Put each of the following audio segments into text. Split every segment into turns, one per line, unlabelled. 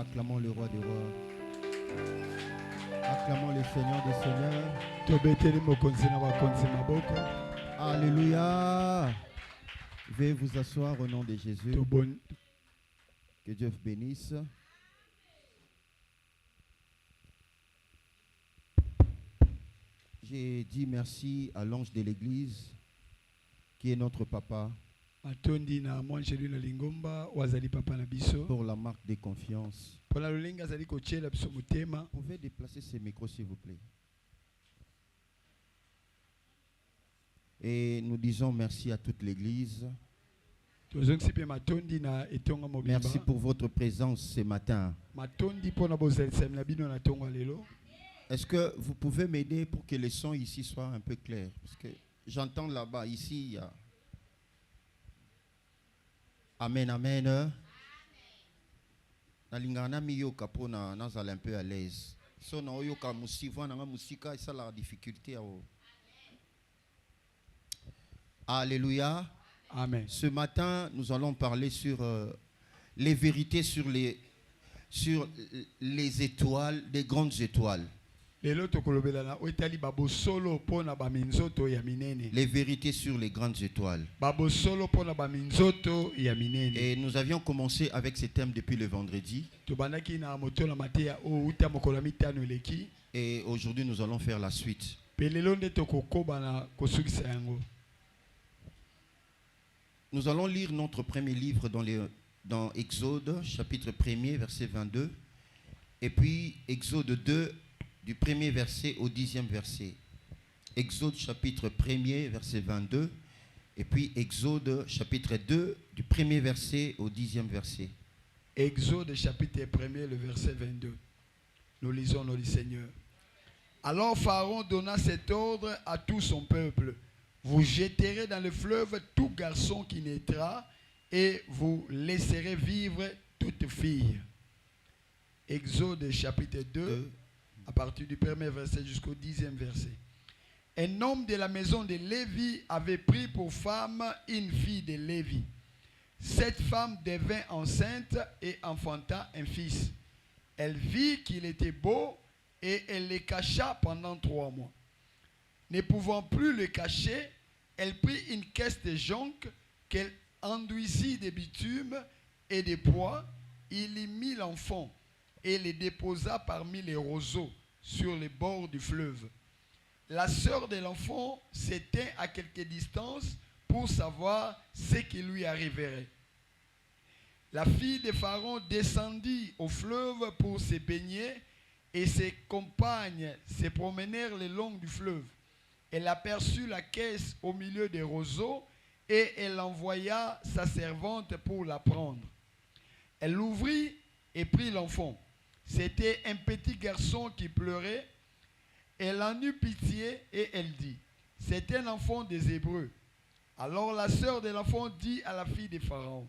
Acclamons le roi des rois. Acclamons le Seigneur des seigneurs. Alléluia. Veuillez vous asseoir au nom de Jésus. Que Dieu vous bénisse. J'ai dit merci à l'ange de l'église qui est notre papa pour la marque de confiance. Vous pouvez déplacer ces micros s'il vous plaît. Et nous disons merci à toute l'église. Merci pour votre présence ce matin. Est-ce que vous pouvez m'aider pour que le son ici soit un peu clair? Parce que j'entends là-bas, ici, il y a... Amen, amen. Nalingana miyoka pona nazala un peu à l'aise. So na oyoka musiva na musika ça la difficulté. Alléluia.
Amen.
Ce matin, nous allons parler sur les vérités sur les étoiles, des grandes étoiles. Les vérités sur les grandes étoiles. Et nous avions commencé avec ce thème depuis le vendredi. Et aujourd'hui, nous allons faire la suite. Nous allons lire notre premier livre dans Exode, chapitre 1er, verset 22. Et puis Exode 2, du 1er verset au 10e verset. Exode chapitre 1er, verset 22. Et puis Exode chapitre 2, du 1er verset au 10e verset.
Exode chapitre 1er, le verset 22. Nous lisons le Seigneur. Alors Pharaon donna cet ordre à tout son peuple. Vous jetterez dans le fleuve tout garçon qui naîtra et vous laisserez vivre toute fille. Exode chapitre 2, à partir du 1er verset jusqu'au 10e verset. Un homme de la maison de Lévi avait pris pour femme une fille de Lévi. Cette femme devint enceinte et enfanta un fils. Elle vit qu'il était beau et elle le cacha pendant 3 mois. Ne pouvant plus le cacher, elle prit une caisse de jonc qu'elle enduisit de bitume et de pois. Il y mit l'enfant et le déposa parmi les roseaux sur les bords du fleuve. La sœur de l'enfant s'étint à quelque distance pour savoir ce qui lui arriverait. La fille de Pharaon descendit au fleuve pour se baigner et ses compagnes se promenèrent le long du fleuve. Elle aperçut la caisse au milieu des roseaux et elle envoya sa servante pour la prendre. Elle l'ouvrit et prit l'enfant. C'était un petit garçon qui pleurait. Elle en eut pitié et elle dit, c'est un enfant des Hébreux. Alors la sœur de l'enfant dit à la fille de Pharaon,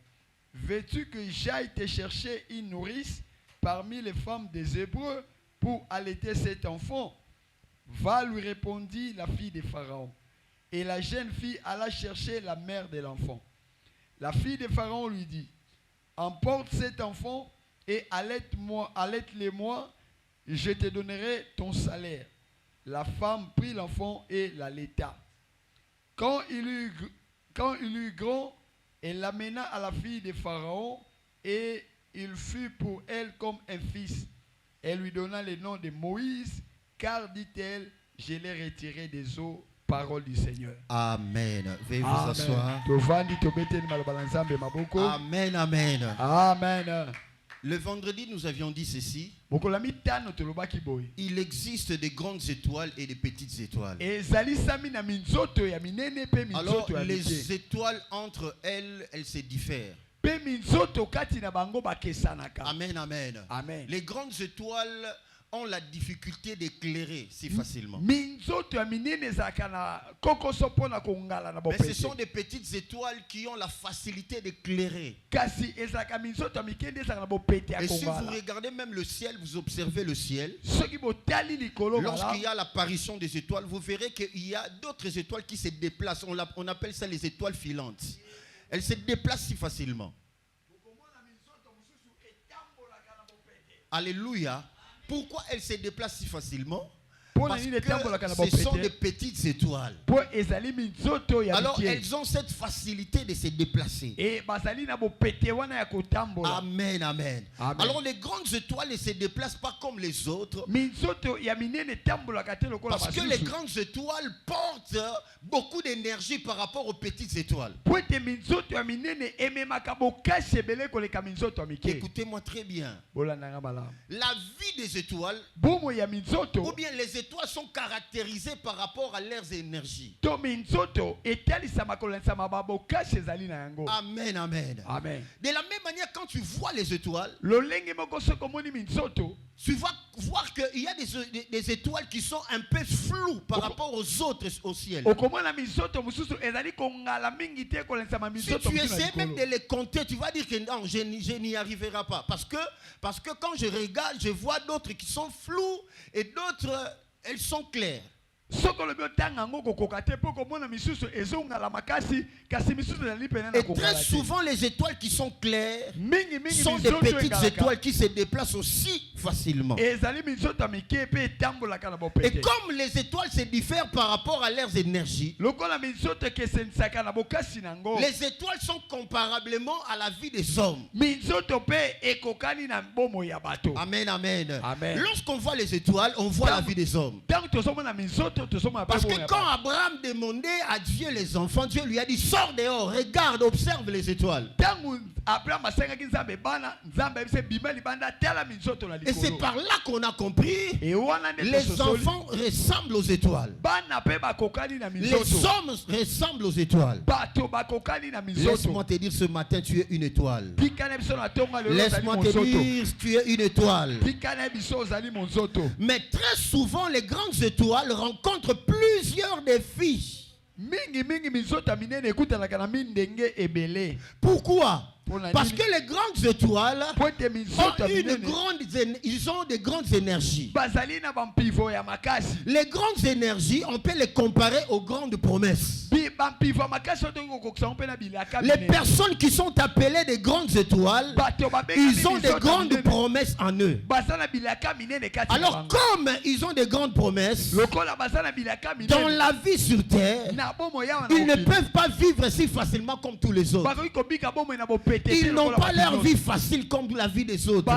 veux-tu que j'aille te chercher une nourrice parmi les femmes des Hébreux pour allaiter cet enfant? Va, lui répondit la fille de Pharaon. Et la jeune fille alla chercher la mère de l'enfant. La fille de Pharaon lui dit, emporte cet enfant et allaite-le-moi, je te donnerai ton salaire. La femme prit l'enfant et l'allaita. Quand il eut grand, elle l'amena à la fille de Pharaon et il fut pour elle comme un fils. Elle lui donna le nom de Moïse, car, dit-elle, je l'ai retiré des eaux. Parole du Seigneur.
Amen. Veuillez vous asseoir. Amen, amen.
Amen.
Le vendredi, nous avions dit ceci. Il existe des grandes étoiles et des petites étoiles. Alors, les étoiles entre elles, elles se diffèrent. Amen, amen.
Amen.
Les grandes étoiles ont la difficulté d'éclairer si facilement.
Mais
ce sont des petites étoiles qui ont la facilité d'éclairer. Et si vous regardez même le ciel, vous observez le ciel. Lorsqu'il y a l'apparition des étoiles, vous verrez qu'il y a d'autres étoiles qui se déplacent. On appelle ça les étoiles filantes. Elles se déplacent si facilement. Alléluia. Pourquoi elles se déplacent si facilement?
Parce
que ce sont des petites étoiles. Alors elles ont cette facilité de se déplacer. Amen, amen. Alors les grandes étoiles ne se déplacent pas comme les autres. Parce que les grandes étoiles portent beaucoup d'énergie par rapport aux petites étoiles. Écoutez-moi très bien. La vie des étoiles, ou bien les étoiles sont caractérisées par rapport à leurs énergies. Amen, amen. De la même manière, quand tu vois les étoiles, tu vas voir qu'il y a des étoiles qui sont un peu floues par rapport aux autres au ciel. Si tu essaies même de les compter, tu vas dire que non, je n'y arriverai pas. Parce que quand je regarde, je vois d'autres qui sont floues et d'autres, elles sont claires. Et très souvent, les étoiles qui sont claires sont des petites étoiles qui se déplacent aussi facilement. Et comme les étoiles se diffèrent par rapport à leurs énergies, les étoiles sont comparablement à la vie des hommes. Amen, amen. Lorsqu'on voit les étoiles, on voit la vie des hommes. Parce que quand Abraham demandait à Dieu les enfants, Dieu lui a dit: sors dehors, regarde, observe les étoiles. Et c'est par là qu'on a compris les enfants ressemblent aux étoiles. Les hommes ressemblent aux étoiles. Laisse-moi te dire ce matin, tu es une étoile. Laisse-moi te dire, tu es une étoile. Mais très souvent, les grandes étoiles rencontrent plusieurs défis. Pourquoi? Parce que les grandes étoiles ils ont des grandes énergies. Les grandes énergies, on peut les comparer aux grandes promesses. Les personnes qui sont appelées des grandes étoiles, ils ont des grandes promesses en eux. Alors comme ils ont des grandes promesses, dans la vie sur terre, ils ne peuvent pas vivre si facilement comme tous les autres. Ils n'ont pas leur vie facile comme la vie des autres.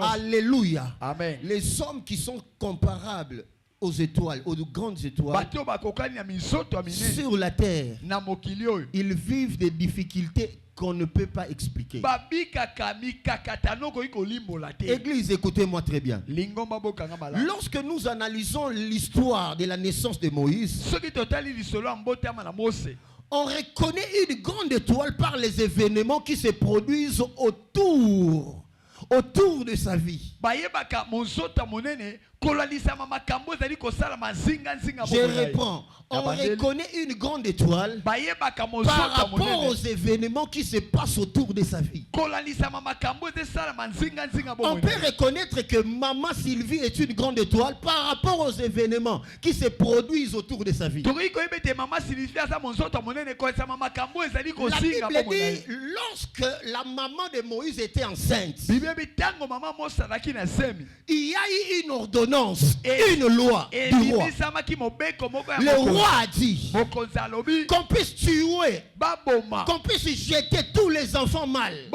Alléluia.
Amen.
Les hommes qui sont comparables aux étoiles, aux grandes étoiles, sur la terre, ils vivent des difficultés qu'on ne peut pas expliquer. Église, écoutez-moi très bien. Lorsque nous analysons l'histoire de la naissance de Moïse, on reconnaît une grande étoile par les événements qui se produisent autour de sa vie. Je reprends. On reconnaît une grande étoile par rapport aux événements qui se passent autour de sa vie. On peut reconnaître que Maman Sylvie est une grande étoile par rapport aux événements qui se produisent autour de sa vie. La Bible dit, lorsque la maman de Moïse était enceinte, il y a eu une ordonnance, une loi du roi. Le roi a dit qu'on puisse tuer, qu'on puisse jeter tous les enfants mâles.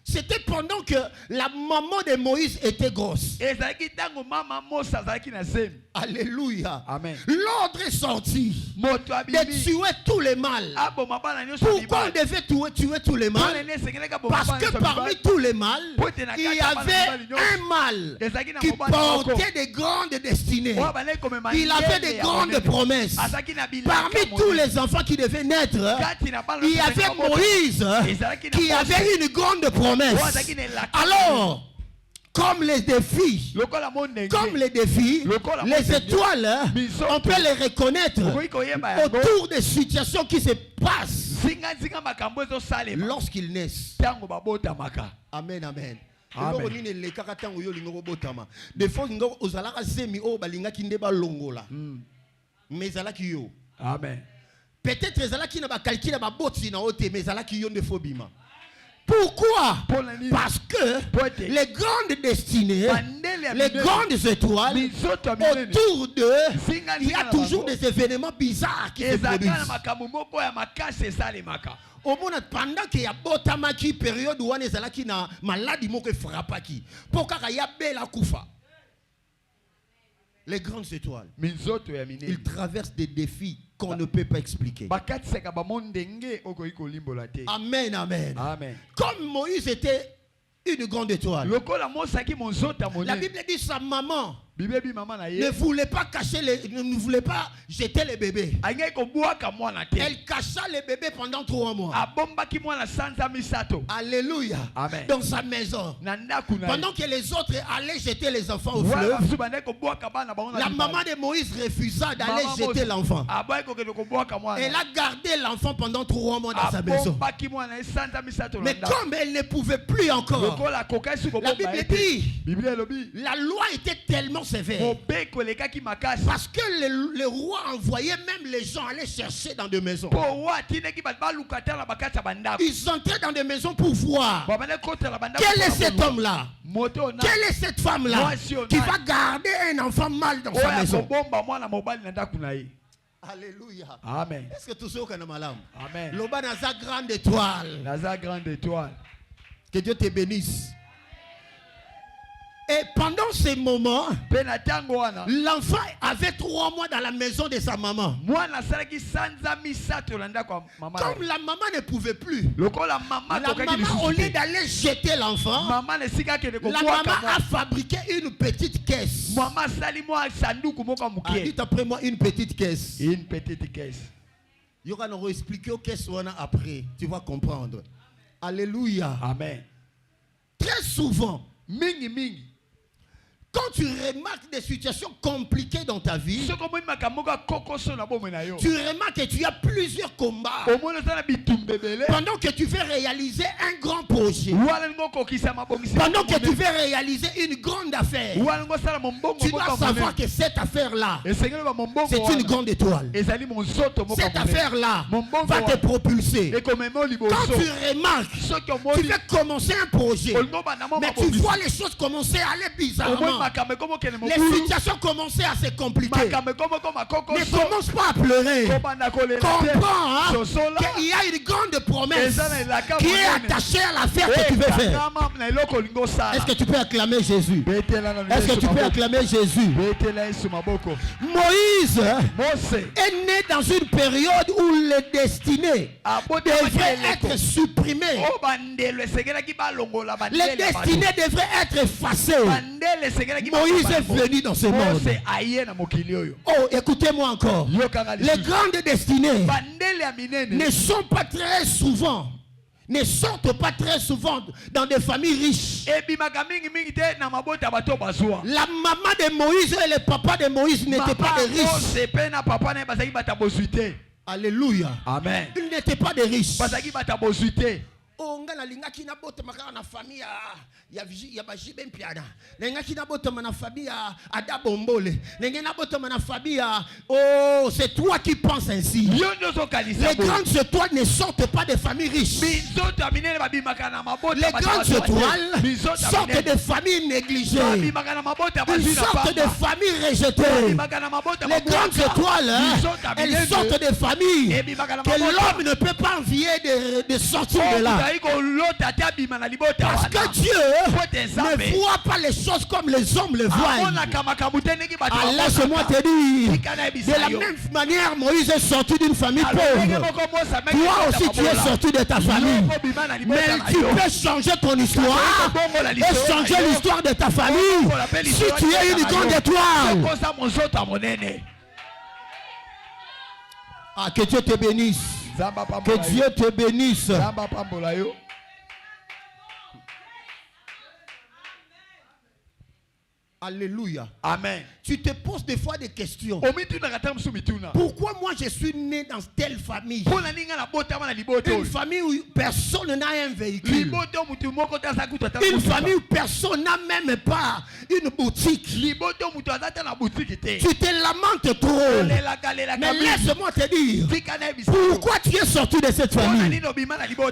C'était pendant que la maman de Moïse était grosse. Alléluia.
Amen.
L'ordre est sorti de tuer tous les mâles. Pourquoi on devait tuer tous les mâles? Parce que parmi tous les mâles, il y avait un mâle qui portait des grandes destinées. Il avait des grandes promesses. Parmi tous les enfants qui devaient naître, il y avait Moïse qui avait une grande promesse. Alors, comme les défis, les étoiles, on peut les reconnaître autour des situations qui se passent lorsqu'ils naissent. Amen, amen. Des fois, peut-être Pourquoi?
Pour la nuit.
Parce que
Pote.
les grandes destinées,
Bandele ya
les
minene.
grandes étoiles,
Minzoto ya minene.
autour d'eux,
Zinga
il y a
na
toujours
bango.
des événements bizarres qui se
Ezaka na
produisent.
makambo moko ya makasi esalemaka.
Au monde, pendant qu'il y a botamaki période où on est là qui na maladie moko frappaki. Pourquoi il y a belle kufa? Les grandes étoiles,
Minzoto ya minene.
ils traversent des défis qu'on ne peut pas expliquer.
Bakati seka ba mondenge okoki kolimbola te.
Amen, amen.
Amen.
Comme Moïse était une grande étoile,
Lokola mosaki monzoto ya
la
monene.
Bible dit sa maman
Bibebi maman na
ne
ye.
voulait pas cacher ne voulait pas jeter les bébés.
Angeki kobwaka mwana te.
Elle cacha les bébés pendant 3 mois.
Abombaki mwana sanza misato.
Alléluia.
Amen.
Dans sa maison.
Na ndaku na ye.
Pendant que les autres allaient jeter les enfants au
Voilà,
fleuve,
basu bande kobwaka bana bango na
la
libala.
maman de Moïse refusa d'aller
Maman
jeter
Mose.
l'enfant.
Aboyi kokende kobwaka mwana.
Elle a gardé l'enfant pendant 3 mois dans sa maison.
Abombaki mwana ye sanza misato na
Mais
ndaku.
comme elle ne pouvait plus encore,
Lokola kokasi
la
kobomba
Bible
ete.
dit,
Biblia elobi.
la loi était tellement sévère.
Mobeko elekaki makasi.
Parce que le roi envoyait même les gens aller chercher dans des maisons.
Po wa tineki bato baluka te na bakati ya bandako.
Ils entraient dans des maisons pour voir
Babande kota na bandako.
quel est cet homme-là,
Moto na.
quelle est cette femme-là qui va garder un enfant mal dans sa
Oya
maison.
kobomba mwana mobali na ndaku na ye.
Alléluia.
Amen.
Est-ce que tout ça est malam?
Amen.
Loba na sa grande étoile.
Naza grande étoile.
Que Dieu te bénisse. Et pendant ces moments,
Pe na tango wana.
l'enfant avait 3 mois dans la maison de sa maman.
Mwana salaki sanza misato na ndako ya mama.
Comme la maman ne pouvait plus,
Lokola mama
la
kokaki
maman, au lieu
lisusu te.
d'aller jeter l'enfant,
Mama ne sika kende
la
kobwaka
maman
mwana.
a fabriqué une petite caisse.
Mama sali mwa sanduku moko
Ah,
mukie.
dites après moi une petite caisse.
Une petite caisse.
Il y aura nous expliquer aux caisses on a après. Tu vas comprendre. Alléluia.
Amen.
Très souvent,
Mingi mingi.
quand tu remarques des situations compliquées dans ta vie,
Soko moni makamoko kokoso na bomo na yo.
tu remarques que tu as plusieurs combats.
Omona sana bitumbebele.
Pendant que tu veux réaliser un grand projet,
Wala ngo kokisa mabongisi.
pendant que tu veux réaliser une grande affaire,
Wala ngo sala mombongo
tu dois savoir que cette affaire-là,
Esengelo ba mombongo.
c'est une grande étoile.
Ezali monzoto moko.
Cette affaire-là
Mon bon
va te propulser.
Et comme mo liboso.
Quand tu remarques,
Soki
tu
omoni.
veux commencer un projet, mais tu vois les choses commencer à aller bizarrement. Les situations commencent à se compliquer. Ne commence pas à pleurer. Comprends hein, qu'il y a une grande promesse qui est attachée à l'affaire que tu veux faire. Est-ce que tu peux acclamer Jésus? Est-ce que tu peux acclamer Jésus? Moïse est né dans une période où les destinées devraient être supprimées. Les destinées devraient être effacées. Moïse est venu dans ce monde. Oh, écoutez-moi encore. Les grandes destinées ne sont pas très souvent, ne sortent pas très souvent dans des familles riches. La maman de Moïse et le papa de Moïse n'étaient pas des riches. Alléluia.
Amen.
Ils n'étaient pas des riches.
Oh,
nga nalingaki nabotama kaka na famille ya bajibe mpiana nalingaki nabotama na famille ya Ada Bombole nenge nabotama na famille ya oh c'est toi qui penses ainsi. Les grandes étoiles ne sortent pas des familles riches. Les grandes étoiles sortent des familles négligées. Ils sortent des familles rejetées. Les grandes étoiles elles sortent des familles que l'homme ne peut pas envier de sortir de là. Parce que Dieu ne voit pas les choses comme les hommes les voient. Alors laisse-moi te dire, de la même manière Moïse est sorti d'une famille pauvre. Toi aussi tu es sorti de ta famille. Mais tu peux changer ton histoire et changer l'histoire de ta famille si tu es une grande étoile. Ah, que Dieu te bénisse. Que Dieu te bénisse. Alléluia.
Amen.
Tu te poses des fois des questions. Pourquoi moi je suis né dans telle famille? Une famille où personne n'a un véhicule. Une famille où personne n'a même pas une boutique. Tu te lamentes trop. Mais laisse-moi te dire, pourquoi tu es sorti de cette famille?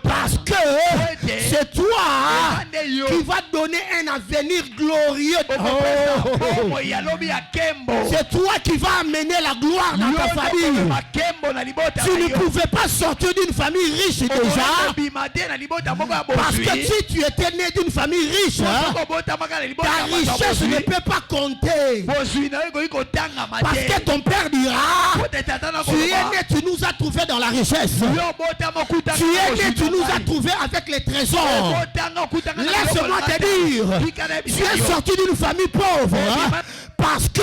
Parce que c'est toi qui vas donner un avenir glorieux. C'est toi qui vas amener la gloire dans ta famille. Tu ne pouvais pas sortir d'une famille riche déjà. Parce que si tu étais né d'une famille riche, ta richesse ne peut pas compter. Parce que ton père dira, tu es né, tu nous as trouvés dans la richesse. Tu es né, tu nous as trouvés avec les trésors. Laisse-moi te dire, tu es sorti d'une famille pauvre. Parce que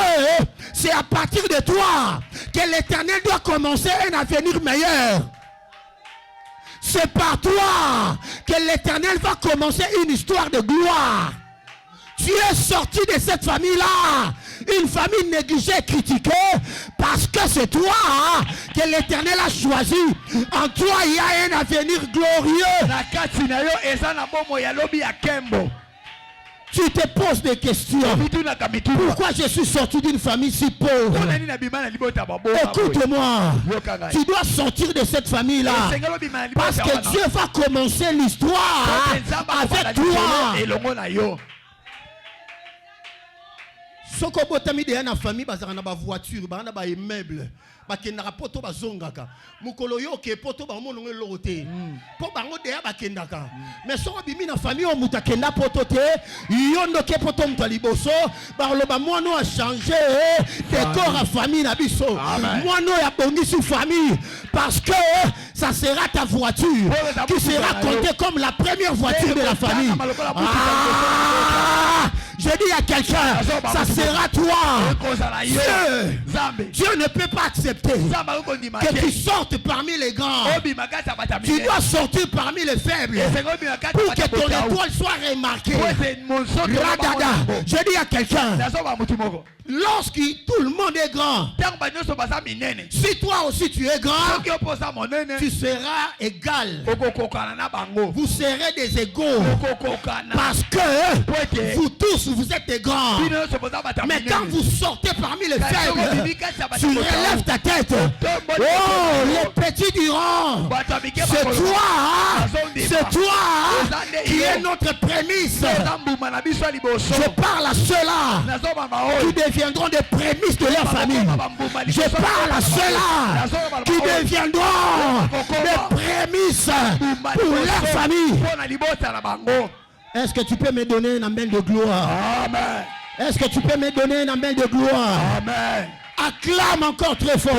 c'est à partir de toi que l'Éternel doit commencer un avenir meilleur. C'est par toi que l'Éternel va commencer une histoire de gloire. Tu es sorti de cette famille-là, une famille négligée et critiquée, parce que c'est toi que l'Éternel a choisi. En toi, il y a un avenir glorieux. Tu te poses des questions. Pourquoi je suis sorti d'une famille si pauvre? Écoute-moi. Tu dois sortir de cette famille-là. Parce que Dieu va commencer l'histoire avec toi. Soko botami de na famille bazaka na ba voiture ba na ba immeuble ba kendaka poto bazongaka mukolo yo ke poto ba monongo lote po bango de ba kendaka mais soko bimi na famille o muta kenda poto te yondo ke poto muta liboso ba loba mono a changer décor à famille na biso mono ya bongisi famille parce que ça sera ta voiture qui sera comptée comme la première voiture de la famille. Je dis à quelqu'un, ça sera toi. Dieu ne peut pas accepter que tu sortes parmi les grands. Tu dois sortir parmi les faibles pour que ton étoile soit remarquée. Je dis à quelqu'un, lorsque tout le monde est grand, si toi aussi tu es grand, tu seras égal. Vous serez des égaux. Parce que vous tous, vous êtes des grands. Mais quand vous sortez parmi les faibles, tu relèves ta tête. Oh, les petits diront, c'est toi qui est notre prémisse. Je parle à ceux-là qui deviendront des prémices de leur famille. Je parle à ceux-là qui deviendront des prémices pour leur famille. Est-ce que tu peux me donner un amen de gloire? Amen. Est-ce que tu peux me donner un amen de gloire? Amen. Acclame encore très fort.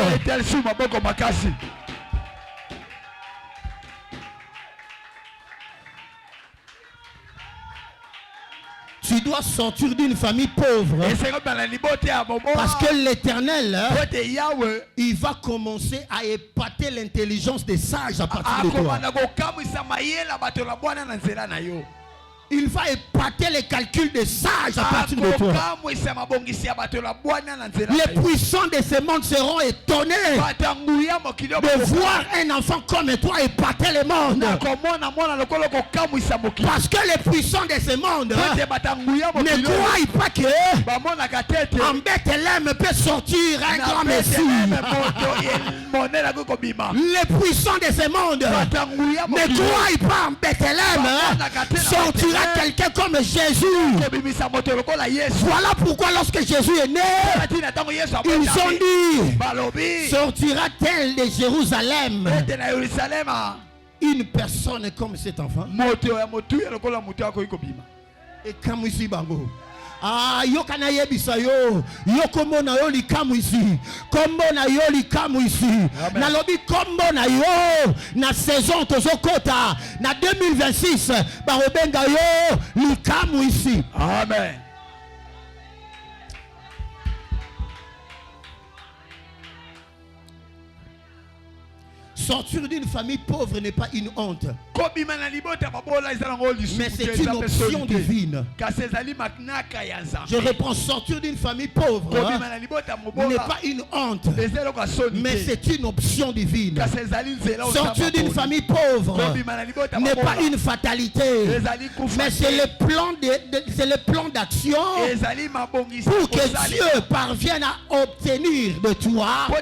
Tu dois sortir d'une famille pauvre. Parce que l'Éternel, il va commencer à épater l'intelligence des sages à partir de toi. Il va épater les calculs des sages à partir de toi. Les puissants de ce monde seront étonnés de voir un enfant comme toi épater le monde. Parce que les puissants de ce monde ne croient pas que en Bethléem peut sortir un grand Messie. Les puissants de ce monde ne croient pas en Bethléem sortira quelqu'un comme Jésus. Voilà pourquoi lorsque Jésus est né, ils ont dit, sortira-t-elle de Jérusalem une personne comme cet enfant? Et comme ici, bango. Ah, yo kana yebisa yo kombo na yo likamu ici, kombo na yo likamu ici, na lobi kombo na yo na saison tozokota na 2026 ba obenga yo likamu ici. Amen. Sortir d'une famille pauvre n'est pas une honte, mais c'est une option divine. Je reprends, sortir d'une famille pauvre n'est pas une honte, mais c'est une option divine. Sortir d'une famille pauvre n'est pas une fatalité, mais c'est le plan d'action pour que Dieu parvienne à obtenir de toi, ou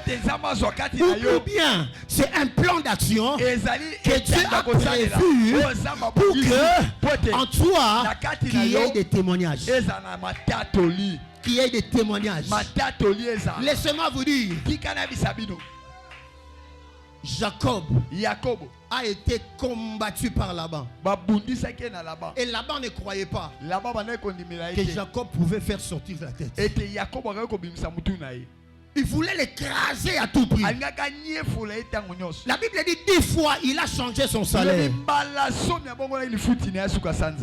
bien c'est un plan d'action que Dieu a prévu pour que en toi qu'il y ait des témoignages. Qu'il y ait des témoignages. Laissez-moi vous dire, Jacob a été combattu par Laban. Et Laban ne croyait pas que Jacob pouvait faire sortir la tête. Il voulait l'écraser à tout prix. La Bible dit 10 fois il a changé son salaire.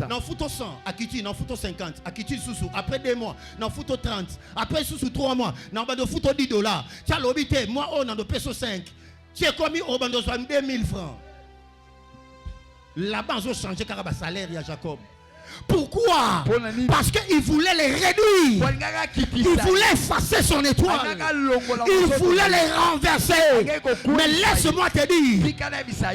Non, fouto 100, Akiti, non, fouto 50, Akiti Soussou, après 2 mois, non, fouto 30, après Soussou 3 mois, non, bah de fouto 10 $. Tu as l'obité, moi, on a de peso 5. Tu es commis au bando 2000 francs. Là-bas, ils ont changé car le salaire, il y a Jacob. Pourquoi? Parce qu'il voulait les réduire. Il voulait effacer son étoile. Il voulait les renverser. Mais laisse-moi te dire,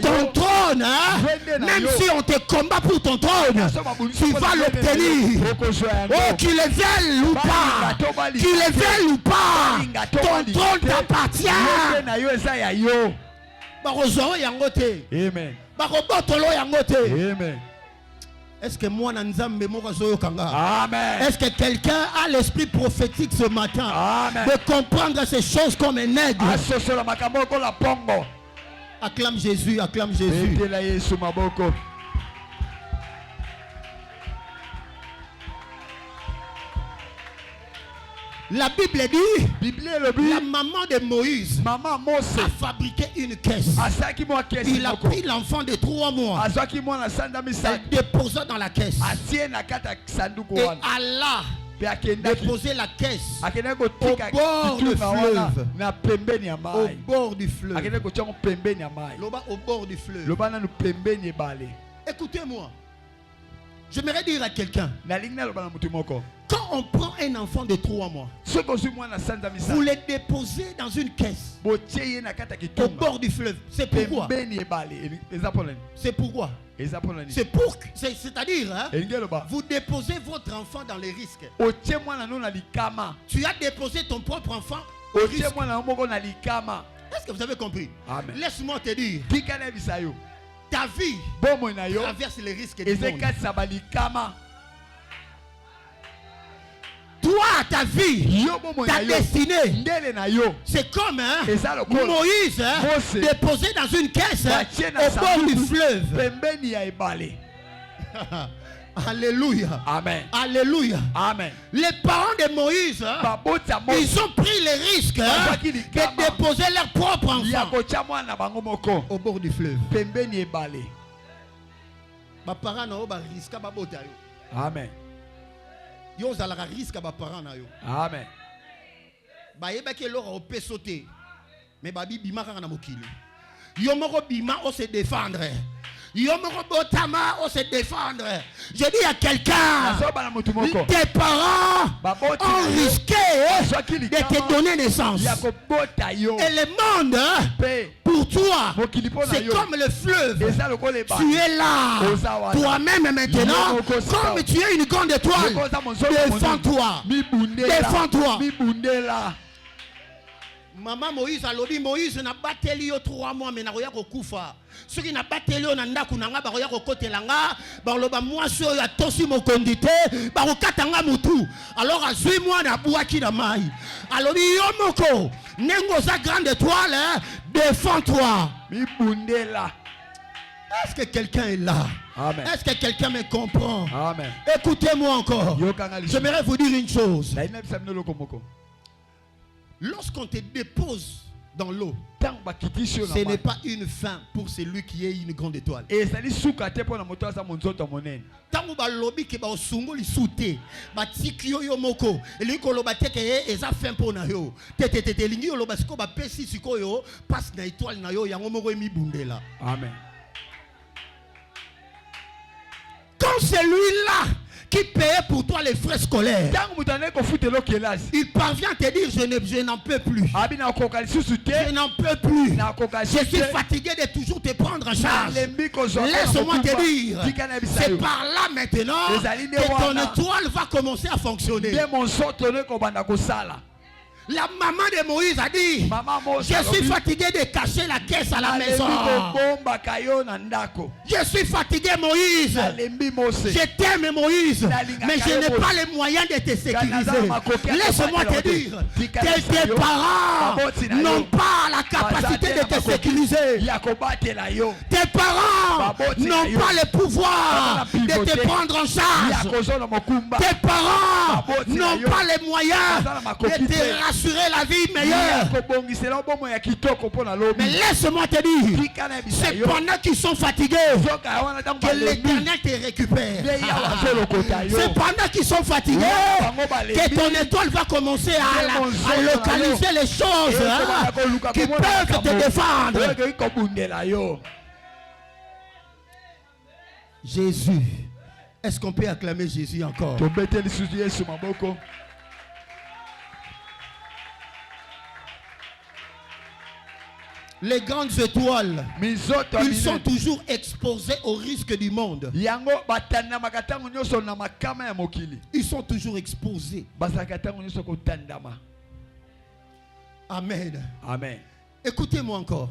ton trône, hein, même si on te combat pour ton trône, tu vas l'obtenir. Oh, qu'il les veuille ou pas, qu'il les veuille ou pas, ton trône t'appartient. Amen. Amen. Est-ce que moi, Amen. Est-ce que quelqu'un a l'esprit prophétique ce matin? Amen. De comprendre ces choses comme un aigle? Acclame Jésus, acclame Jésus. La Bible dit, la maman de Moïse a fabriqué une caisse. Il a pris l'enfant de 3 mois et déposé dans la caisse. Et Allah déposer la caisse au bord du fleuve. Au bord du fleuve. Au bord du fleuve. Écoutez-moi. J'aimerais dire à quelqu'un, quand on prend un enfant de 3 mois, vous le déposez dans une caisse au bord du fleuve. C'est pourquoi? C'est pourquoi? C'est-à-dire, hein, vous déposez votre enfant dans les risques. Tu as déposé ton propre enfant au risque. Est-ce que vous avez compris? Laisse-moi te dire, ta vie traverse les risques du monde. Toi, ta vie, ta destinée, c'est comme Moïse déposé dans une caisse au bord du fleuve. Alléluia. Amen. Alléluia. Amen. Les parents de Moïse, ils ont pris le risque de déposer leur propre enfant au bord du fleuve. Amen. Yo zalaka risque ba parents na yo. Amen. Ba yebaki lora opé sauter. Mais ba bima kanga na mokili. Yo moko bima o se défendre. Yo moko botama o se défendre. Je dis à quelqu'un, tes parents ont risqué de te donner naissance. Et le monde pour toi, c'est comme le fleuve. Tu es là. Toi-même maintenant, comme tu es une grande étoile, défends-toi. Défends-toi. Maman Moïse a lobby Moïse n'a pas télé 3 mois mais n'a rien kokufa. Ceux qui n'a pas télé on anda kunanga ba roya kotelanga ba loba moi so ya tosi mo kondité ba kokatanga mutu. Alors azui moi na buaki na mai. Alobi yo moko nengo sa grande étoile, défends-toi. Mi bundela. Est-ce que quelqu'un est là? Amen. Est-ce que quelqu'un me comprend? Amen. Écoutez-moi encore. J'aimerais vous dire une chose. Lorsqu'on te dépose dans l'eau,
Tant bakiti sur
ce n'est pas une fin pour celui qui est une grande étoile.
Et ça dit suka te pour la moto sa monzoto monene.
Tango ba lobi ke ba osungoli sute ba tiki yo moko elingi koloba te ke eza fin pour na yo te elingi koloba siko ba pesi siko yo passe na étoile na yo yango moko emibundela.
Amen.
Quand celui-là qui payait pour toi les frais scolaires, il parvient à te dire je n'en peux plus. Je n'en peux plus. Je suis fatigué de toujours te prendre en charge. Laisse-moi te dire, c'est par là maintenant que ton étoile va commencer à fonctionner. La maman de Moïse a dit, je suis fatigué de cacher la caisse à la maison. Je suis fatigué Moïse. Je t'aime Moïse. Mais je n'ai pas les moyens de te sécuriser. Laisse-moi te dire que tes parents n'ont pas la capacité de te sécuriser. Tes parents n'ont pas le pouvoir de te prendre en charge. Tes parents n'ont pas les moyens de te assurer la vie meilleure. Mais laisse-moi te dire, c'est pendant qu'ils sont fatigués que l'Éternel te récupère. C'est pendant qu'ils sont fatigués que ton étoile va commencer à localiser les choses qui peuvent te défendre. Jésus. Est-ce qu'on peut acclamer Jésus encore? Les grandes étoiles, ils sont toujours exposés au risque du monde. Ils sont toujours exposés. Amen.
Amen.
Écoutez-moi encore.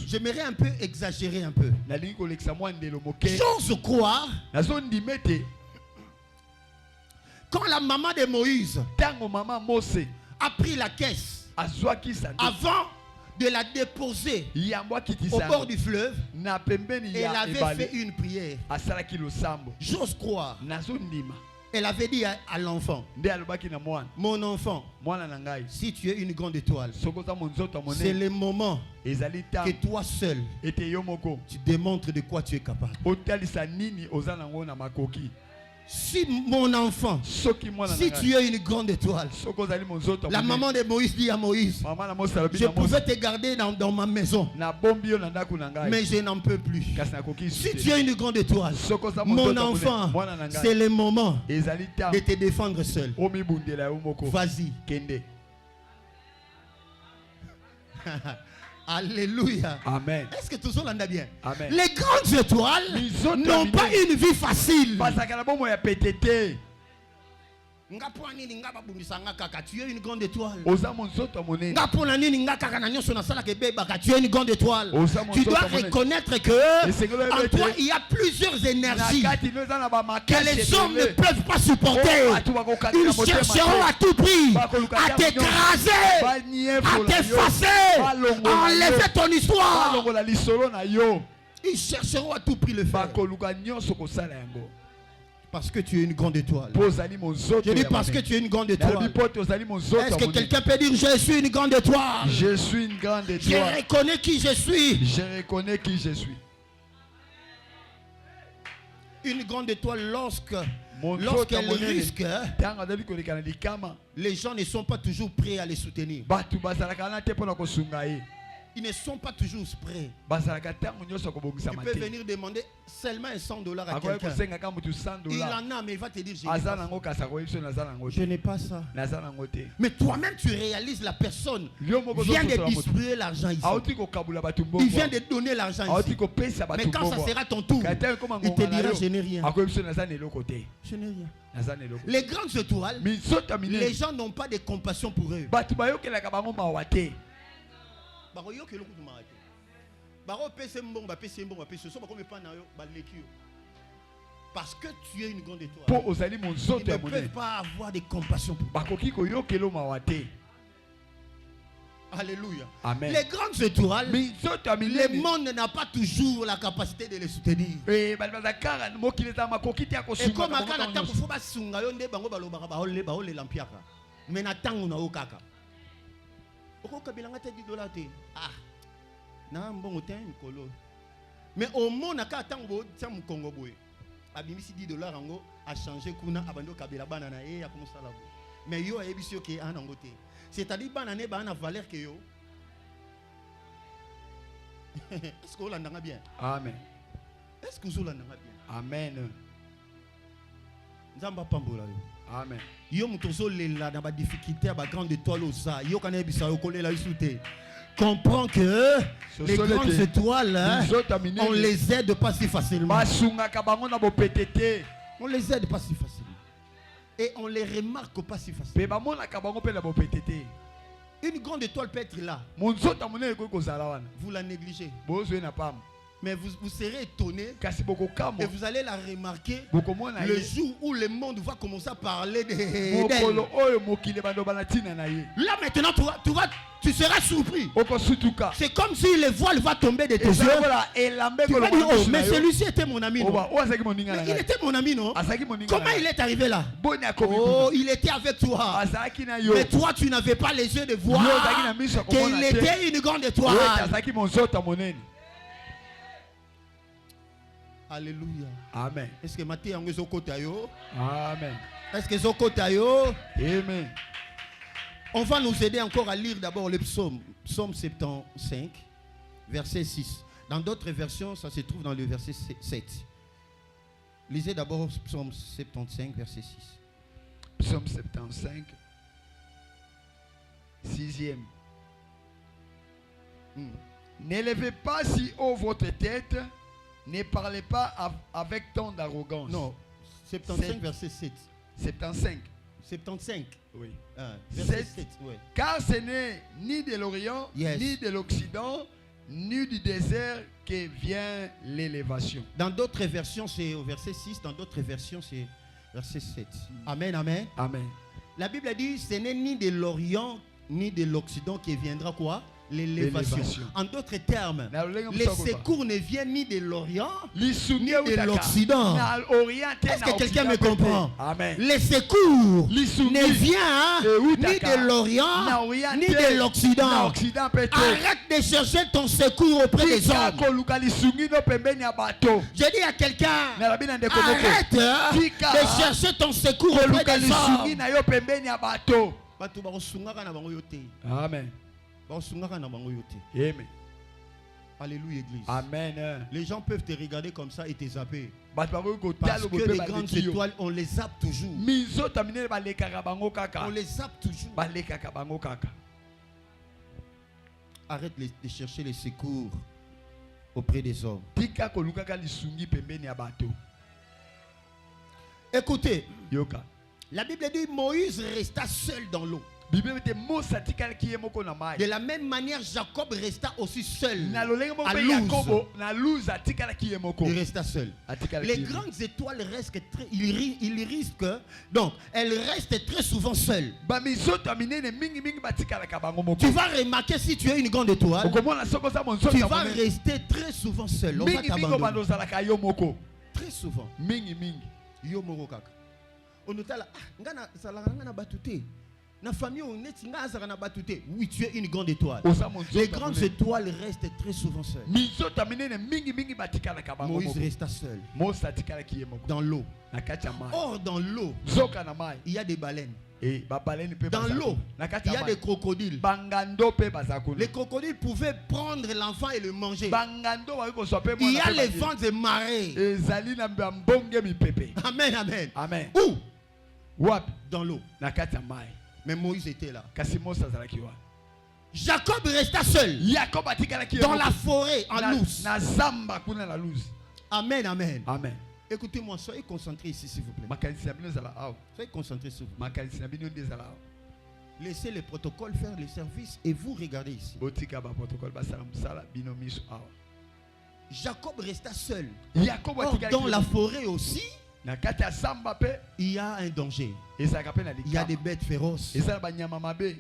J'aimerais un peu exagérer un peu. J'ose croire, quand la maman de Moïse a pris la caisse avant de la déposer au bord du fleuve, elle avait fait une prière. J'ose croire. Elle avait dit à l'enfant, mon enfant, si tu es une grande étoile, c'est le moment que toi seul, tu démontres de quoi tu es capable. Si mon enfant, si tu es une grande étoile, la maman de Moïse dit à Moïse, je pouvais te garder dans ma maison, mais je n'en peux plus. Si tu es une grande étoile, mon enfant, c'est le moment de te défendre seul. Vas-y. Alléluia.
Amen.
Est-ce que tout ça l'entend bien?
Amen.
Les grandes étoiles n'ont pas une vie facile. Tu es une grande étoile. Tu es une grande étoile. Tu dois reconnaître que en toi il y a plusieurs énergies que les hommes ne peuvent pas supporter. Ils chercheront à tout prix à t'écraser, à t'effacer, à enlever ton histoire. Ils chercheront à tout prix le faire. Parce que tu es une grande étoile. Je dis parce que tu es une grande étoile. Est-ce que quelqu'un peut dire je suis une grande étoile?
Je suis une grande étoile.
Je reconnais qui je suis.
Je reconnais qui je suis.
Une grande étoile lorsqu'elle risque, les gens ne sont pas toujours prêts à les soutenir. Ils ne sont pas toujours prêts. Tu peux venir demander seulement $100 à quelqu'un. Il en a, mais il va te dire je n'ai pas ça. Mais toi-même, tu réalises la personne vient de distribuer l'argent ici. Il vient de donner l'argent ici. Mais quand ça sera ton tour, il te dira je n'ai rien. Je n'ai rien. Les grandes étoiles, les gens n'ont pas de compassion pour eux. Parce que tu es une grande étoile, ils ne peuvent pas avoir de compassion pour toi. Alléluia.
Amen.
Les grandes étoiles, le monde n'a pas toujours la capacité de les soutenir. Et comme mais okokabelanga te 10 dollars te. Ah. Na mbongo te mikolo. Mais au monde aka tango tia mukongo boye. Abimisi 10 dollars ango a changé kuna abando kabela bana na ye ya komosala bo. Mais yo ayebisi ke anango te. C'est-à-dire bana ne ba na valeur que yo. Est-ce que vous l'entendez bien?
Amen.
Est-ce que vous l'entendez bien?
Amen.
Nzamba pambola yo.
Amen.
Yo mutozo lela na ba difficulté ba grande étoile oza. Yo kana bisa yo kolela isute. Comprends que les grandes étoiles, on les aide pas si facilement. On les aide pas si facilement. Et on les remarque pas si facilement. Une grande étoile peut être là. Vous la négligez. Mais vous serez étonné et vous allez la remarquer le jour où le monde va commencer à parler d'elle. Là maintenant tu seras surpris. C'est comme si le voile va tomber de tes yeux. Tu vas dire, oh, mais celui-ci était mon ami. Non? Mais il était mon ami, non? Comment il est arrivé là? Oh, il était avec toi. Mais toi, tu n'avais pas les yeux de voir qu'il était une grande étoile. Alléluia.
Amen.
Est-ce que Matthieu est au côté?
Amen.
Est-ce que au côté?
Amen.
On va nous aider encore à lire d'abord le psaume. Psaume 75, verset 6. Dans d'autres versions, ça se trouve dans le verset 7. Lisez d'abord psaume 75, verset 6.
Psaume 75, 6e. N'élevez pas si haut votre tête. Ne parlez pas avec tant d'arrogance.
Non, 75 verset 7.
75.
75.
Oui.
Verset 7. Oui.
Car ce n'est ni de l'Orient, ni de l'Occident, ni du désert que vient l'élévation.
Dans d'autres versions, c'est au verset 6. Dans d'autres versions, c'est verset 7. Amen, amen.
Amen.
La Bible dit, ce n'est ni de l'Orient, ni de l'Occident qui viendra quoi? L'élévation. En d'autres termes, les secours ne viennent ni de l'Orient ni de l'Occident. Est-ce que quelqu'un me comprend?
Amen.
Les secours ne viennent ni de l'Orient ni de l'Occident. Arrête de chercher ton secours auprès des hommes. Je dis à quelqu'un, arrête de chercher ton secours auprès des hommes.
Amen. Amen.
Alléluia, église.
Amen.
Les gens peuvent te regarder comme ça et te zapper. Parce que les grandes étoiles, on les zappe toujours. On les zappe toujours. Arrête de chercher les secours auprès des hommes. Écoutez, la Bible dit Moïse resta seul dans l'eau. De la même manière, Jacob resta aussi seul à Luz. Il resta seul. Les grandes étoiles restent très, ils risquent, donc elles restent très souvent seules. Tu vas remarquer si tu es une grande étoile, tu vas rester très souvent seul. On va t'abandonner. Très souvent. Yo moko kaka. Onotala ngana salanga ngana batute. Na famille on est ngana batute. Oui, tu es une grande étoile. Les grandes étoiles restent très souvent seules. Moïse resta seul dans l'eau. Or dans l'eau, il y a des baleines. Dans l'eau, il y a des crocodiles. Les crocodiles pouvaient prendre l'enfant et le manger. Il y a les vents de marée. Amen, amen.
Amen.
Où? Dans l'eau. Mais Moïse était là. Jacob resta seul dans la forêt en Luz. Amen, amen.
Amen.
Écoutez-moi, soyez concentrés ici, s'il vous plaît. Soyez concentrés, s'il vous plaît. Laissez le protocole faire le service et vous regardez ici. Jacob resta seul. Or, dans la forêt aussi, il y a un danger. Il y a des bêtes féroces,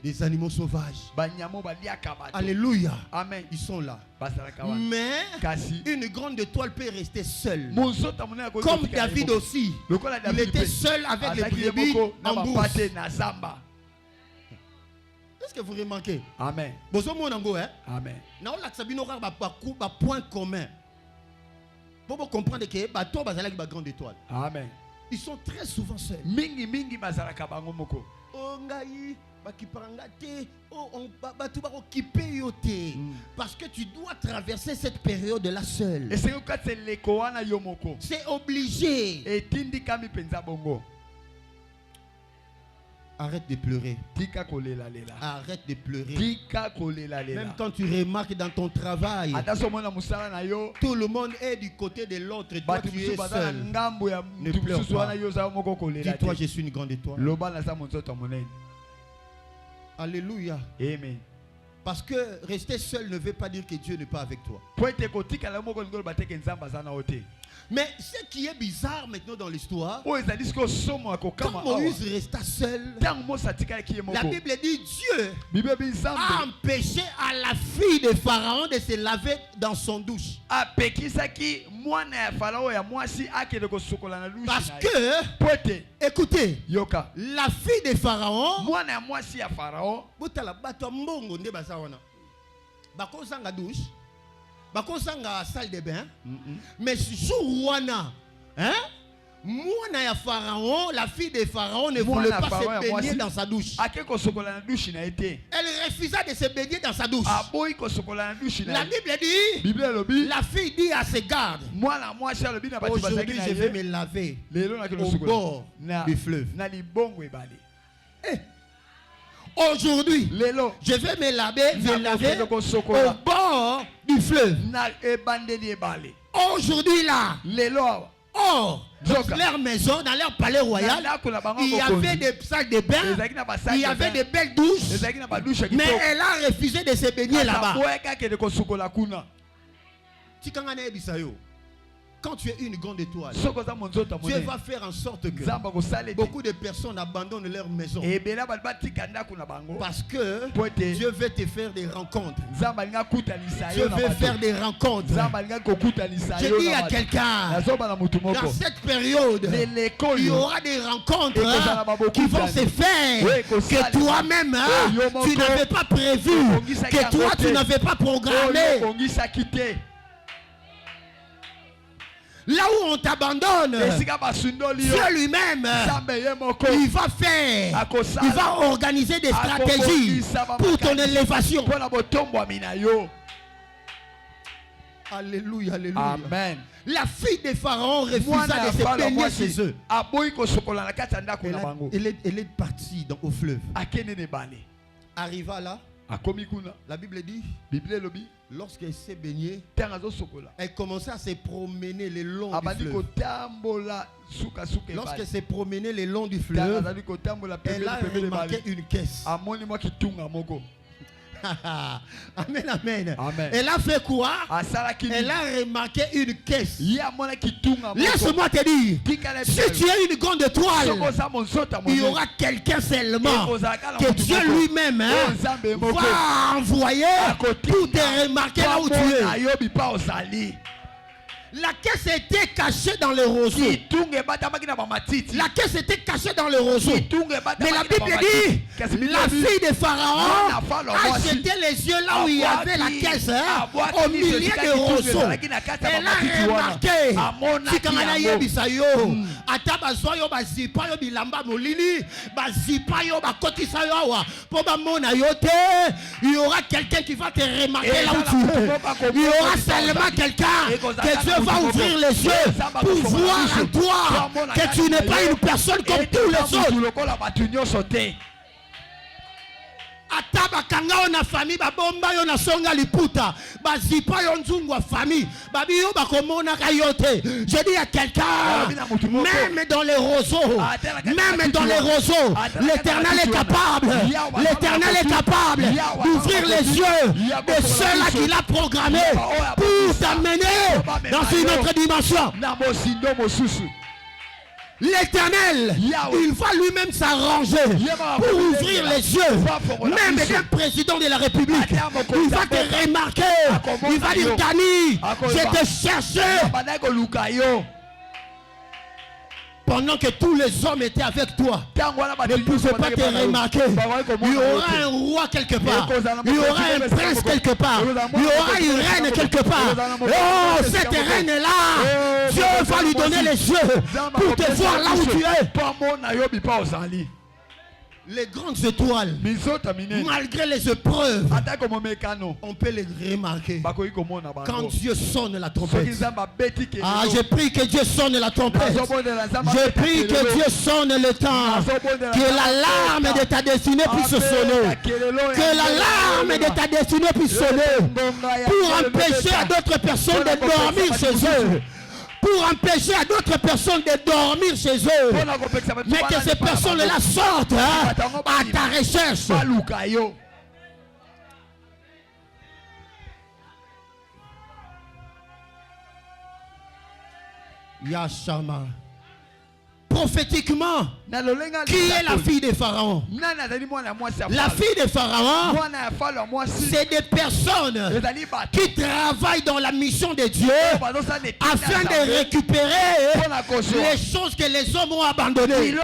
des animaux sauvages. Alléluia.
Amen.
Ils sont là. Mais une grande étoile peut rester seule. Comme David aussi. Il était seul avec les brebis en brousse. Est-ce que vous remarquez?
Amen.
Bozo mon ango, hein?
Amen.
Non, là, ça bino ba point commun. Pour vous comprendre que bateau bazalaki ba grande étoile.
Amen.
Ils sont très souvent seuls.
Mingi bazalaka bango moko.
Oh ngai bakipanga te, oh on batu ba occupé yo te. Parce que tu dois traverser cette période là seul.
Et c'est quand c'est l'écoana yo moko.
C'est obligé.
Et tindi kami penza bongo.
Arrête de pleurer.
Tika kolela lela.
Arrête de pleurer.
Tika kolela lela.
Même quand tu remarques dans ton travail, tout le monde est du côté de l'autre. Toi, tu es seul. Ne pleure pas. Dis-toi, je suis une grande étoile. Alléluia.
Amen.
Parce que rester seul ne veut pas dire que Dieu n'est pas avec toi. Mais ce qui est bizarre maintenant dans l'histoire, quand Moïse resta seul, la Bible dit Dieu a empêché à la fille de Pharaon de se laver dans son douche. Parce que, écoutez, la fille de Pharaon, douche, bakosanga salle de bain, mais jour wana, hein, Mwana ya Pharaon, la fille de Pharaon ne voulait pas se baigner dans sa douche. Elle refusa de se baigner dans sa douche. La Bible dit, la fille dit à ses gardes, aujourd'hui je vais me laver au bord du fleuve. Aujourd'hui, je vais me laver au bord du fleuve. Aujourd'hui là, dans leur maison, dans leur palais royal, il y avait des sacs de bain, il y avait des belles douches, mais elle a refusé de se baigner là-bas. Quand tu es une grande étoile, Dieu va faire en sorte que beaucoup de personnes abandonnent leur maison. Parce que Dieu veut te faire des rencontres. Dieu veut faire des rencontres. Je dis à quelqu'un, dans cette période, il y aura des rencontres qui vont se faire que toi-même, tu n'avais pas prévu, que toi, tu n'avais pas programmé. Là où on t'abandonne, Dieu lui-même, il va faire, il va organiser des stratégies pour ton élévation. Alléluia, alléluia. Amen. La fille de Pharaon refusa de se baigner chez eux. Elle est partie au fleuve. Arriva là, la Bible dit, lorsqu'elle s'est baignée, elle commençait à se promener le long du fleuve. Lorsqu'elle s'est promenée le long du fleuve, elle a remarqué une caisse. Amen, amen, amen. Elle a fait quoi? Elle a remarqué une caisse. Laisse-moi te dire, si tu es une grande étoile, il y aura quelqu'un seulement que Dieu lui-même va envoyer pour te remarquer là où tu es. La caisse était cachée dans le roseau. La caisse était cachée dans le roseau. Mais la Bible dit, la fille de Pharaon a jeté les yeux là où il y avait la caisse, au milieu des roseaux. Elle a remarqué, si quand on a yebisayo, atabasoyo bazipa yo bilamba molili, bazipa yo bakotisa yo awa, pour bamona yote, il y aura quelqu'un qui va te remarquer là où tu es. Il y aura seulement quelqu'un que Dieu va ouvrir les yeux pour voir en toi que tu n'es pas une personne comme tous les autres. Ataba kanga na famille babomba yo na songa liputa bazipa yo nzungwa famille babi yo bakomona kayote. Je dis à quelqu'un, même dans les roseaux, l'Éternel est capable, l'Éternel est capable d'ouvrir les yeux de ceux-là qu'il a programmés pour t'amener dans une autre dimension. L'Éternel, il va lui-même s'arranger pour ouvrir les yeux, même d'un président de la République. Il va te remarquer, il va dire, Dani, je te cherchais. Pendant que tous les hommes étaient avec toi, ne pouvaient pas te remarquer. Il y aura un roi quelque part. Il y aura un prince quelque part. Il y aura une reine quelque part. Oh, cette reine-là, Dieu va lui donner les yeux pour te voir là où tu es. Les grandes étoiles, malgré les épreuves, on peut les remarquer. Quand Dieu sonne la trompette. Ah, je prie que Dieu sonne la trompette. Je prie que Dieu sonne le temps. Que l'alarme de ta destinée puisse sonner. Que l'alarme de ta destinée puisse sonner. Pour empêcher à d'autres personnes de dormir chez eux. Pour empêcher à d'autres personnes de dormir chez eux. Mais que ces personnes-là sortent à ta recherche. Yashama. Prophétiquement, qui est la fille de Pharaon? La fille de Pharaon, c'est des personnes qui travaillent dans la mission de Dieu afin de récupérer les choses que les hommes ont abandonnées.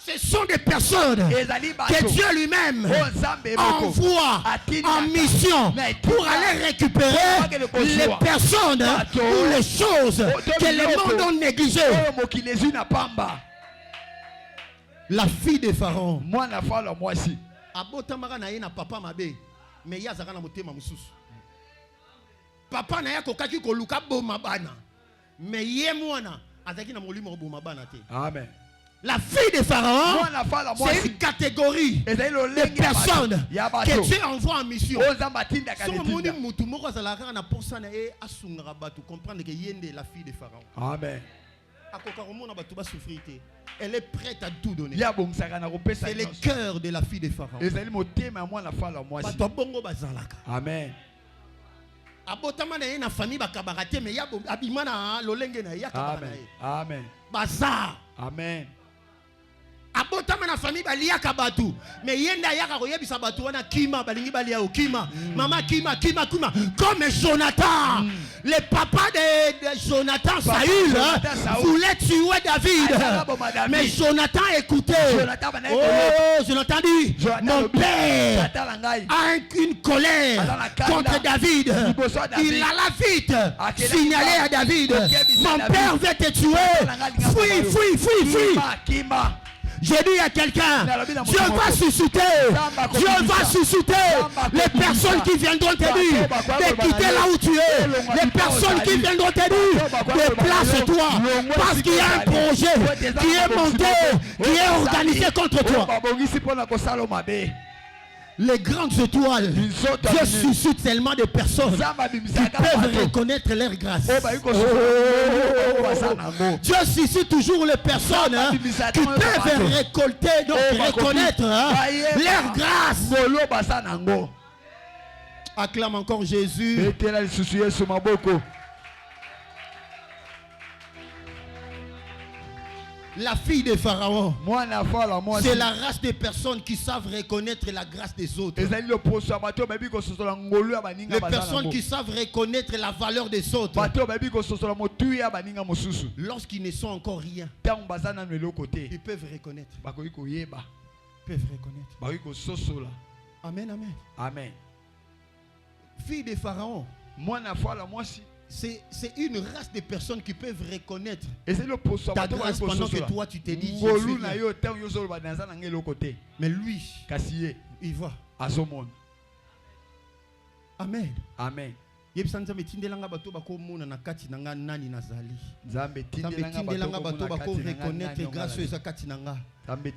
Ce sont des personnes que Dieu lui-même envoie en mission pour aller récupérer les personnes ou les choses que le monde a négligées. La fille de Pharaon. Papa na ya kokaki koluka boma bana. Mais ye mwana azaki na molimo boma bana te. Amen. La fille de Pharaon, c'est une catégorie de personnes que Dieu envoie en mission. La fille de Pharaon. Amen. Elle est prête à tout donner. C'est le cœur de la fille de Pharaon. Amen. Amen. Bazar. Amen. Abotama na famille balia kabatu mais yenda yaka koyebisa batu wana kima balingi balia okima mama kima comme Jonathan le papa de Jonathan Saül voulait tuer David mais Jonathan écoutait Jonathan dit mon père a une colère contre David, il alla vite signaler à David, mon père veut te tuer, fuis. J'ai dit à quelqu'un, Dieu va susciter les personnes qui viendront te dire de quitter là où tu es, les personnes qui viendront te dire déplace-toi, parce qu'il y a un projet qui est monté, qui est organisé contre toi. Les grandes étoiles, Dieu suscite tellement de personnes qui peuvent reconnaître leur grâce. Dieu suscite toujours les personnes qui peuvent récolter, donc reconnaître leur grâce. Acclame encore Jésus. La fille de Pharaon, c'est la race de personnes qui savent reconnaître la grâce des autres. Les personnes qui savent reconnaître la valeur des autres. Lorsqu'ils ne sont encore rien, ils peuvent reconnaître. Amen, amen.
Amen.
Fille de Pharaon, c'est une race de personnes qui peuvent reconnaître ta grâce pendant que toi tu t'es dit mais lui il va. Amen.
Amen.
Nzambe tindelanga bato bakomona na kati na nga nani nazali. Nzambe tindelanga bato bakoreconnaître grâce eza kati na nga. Nzambe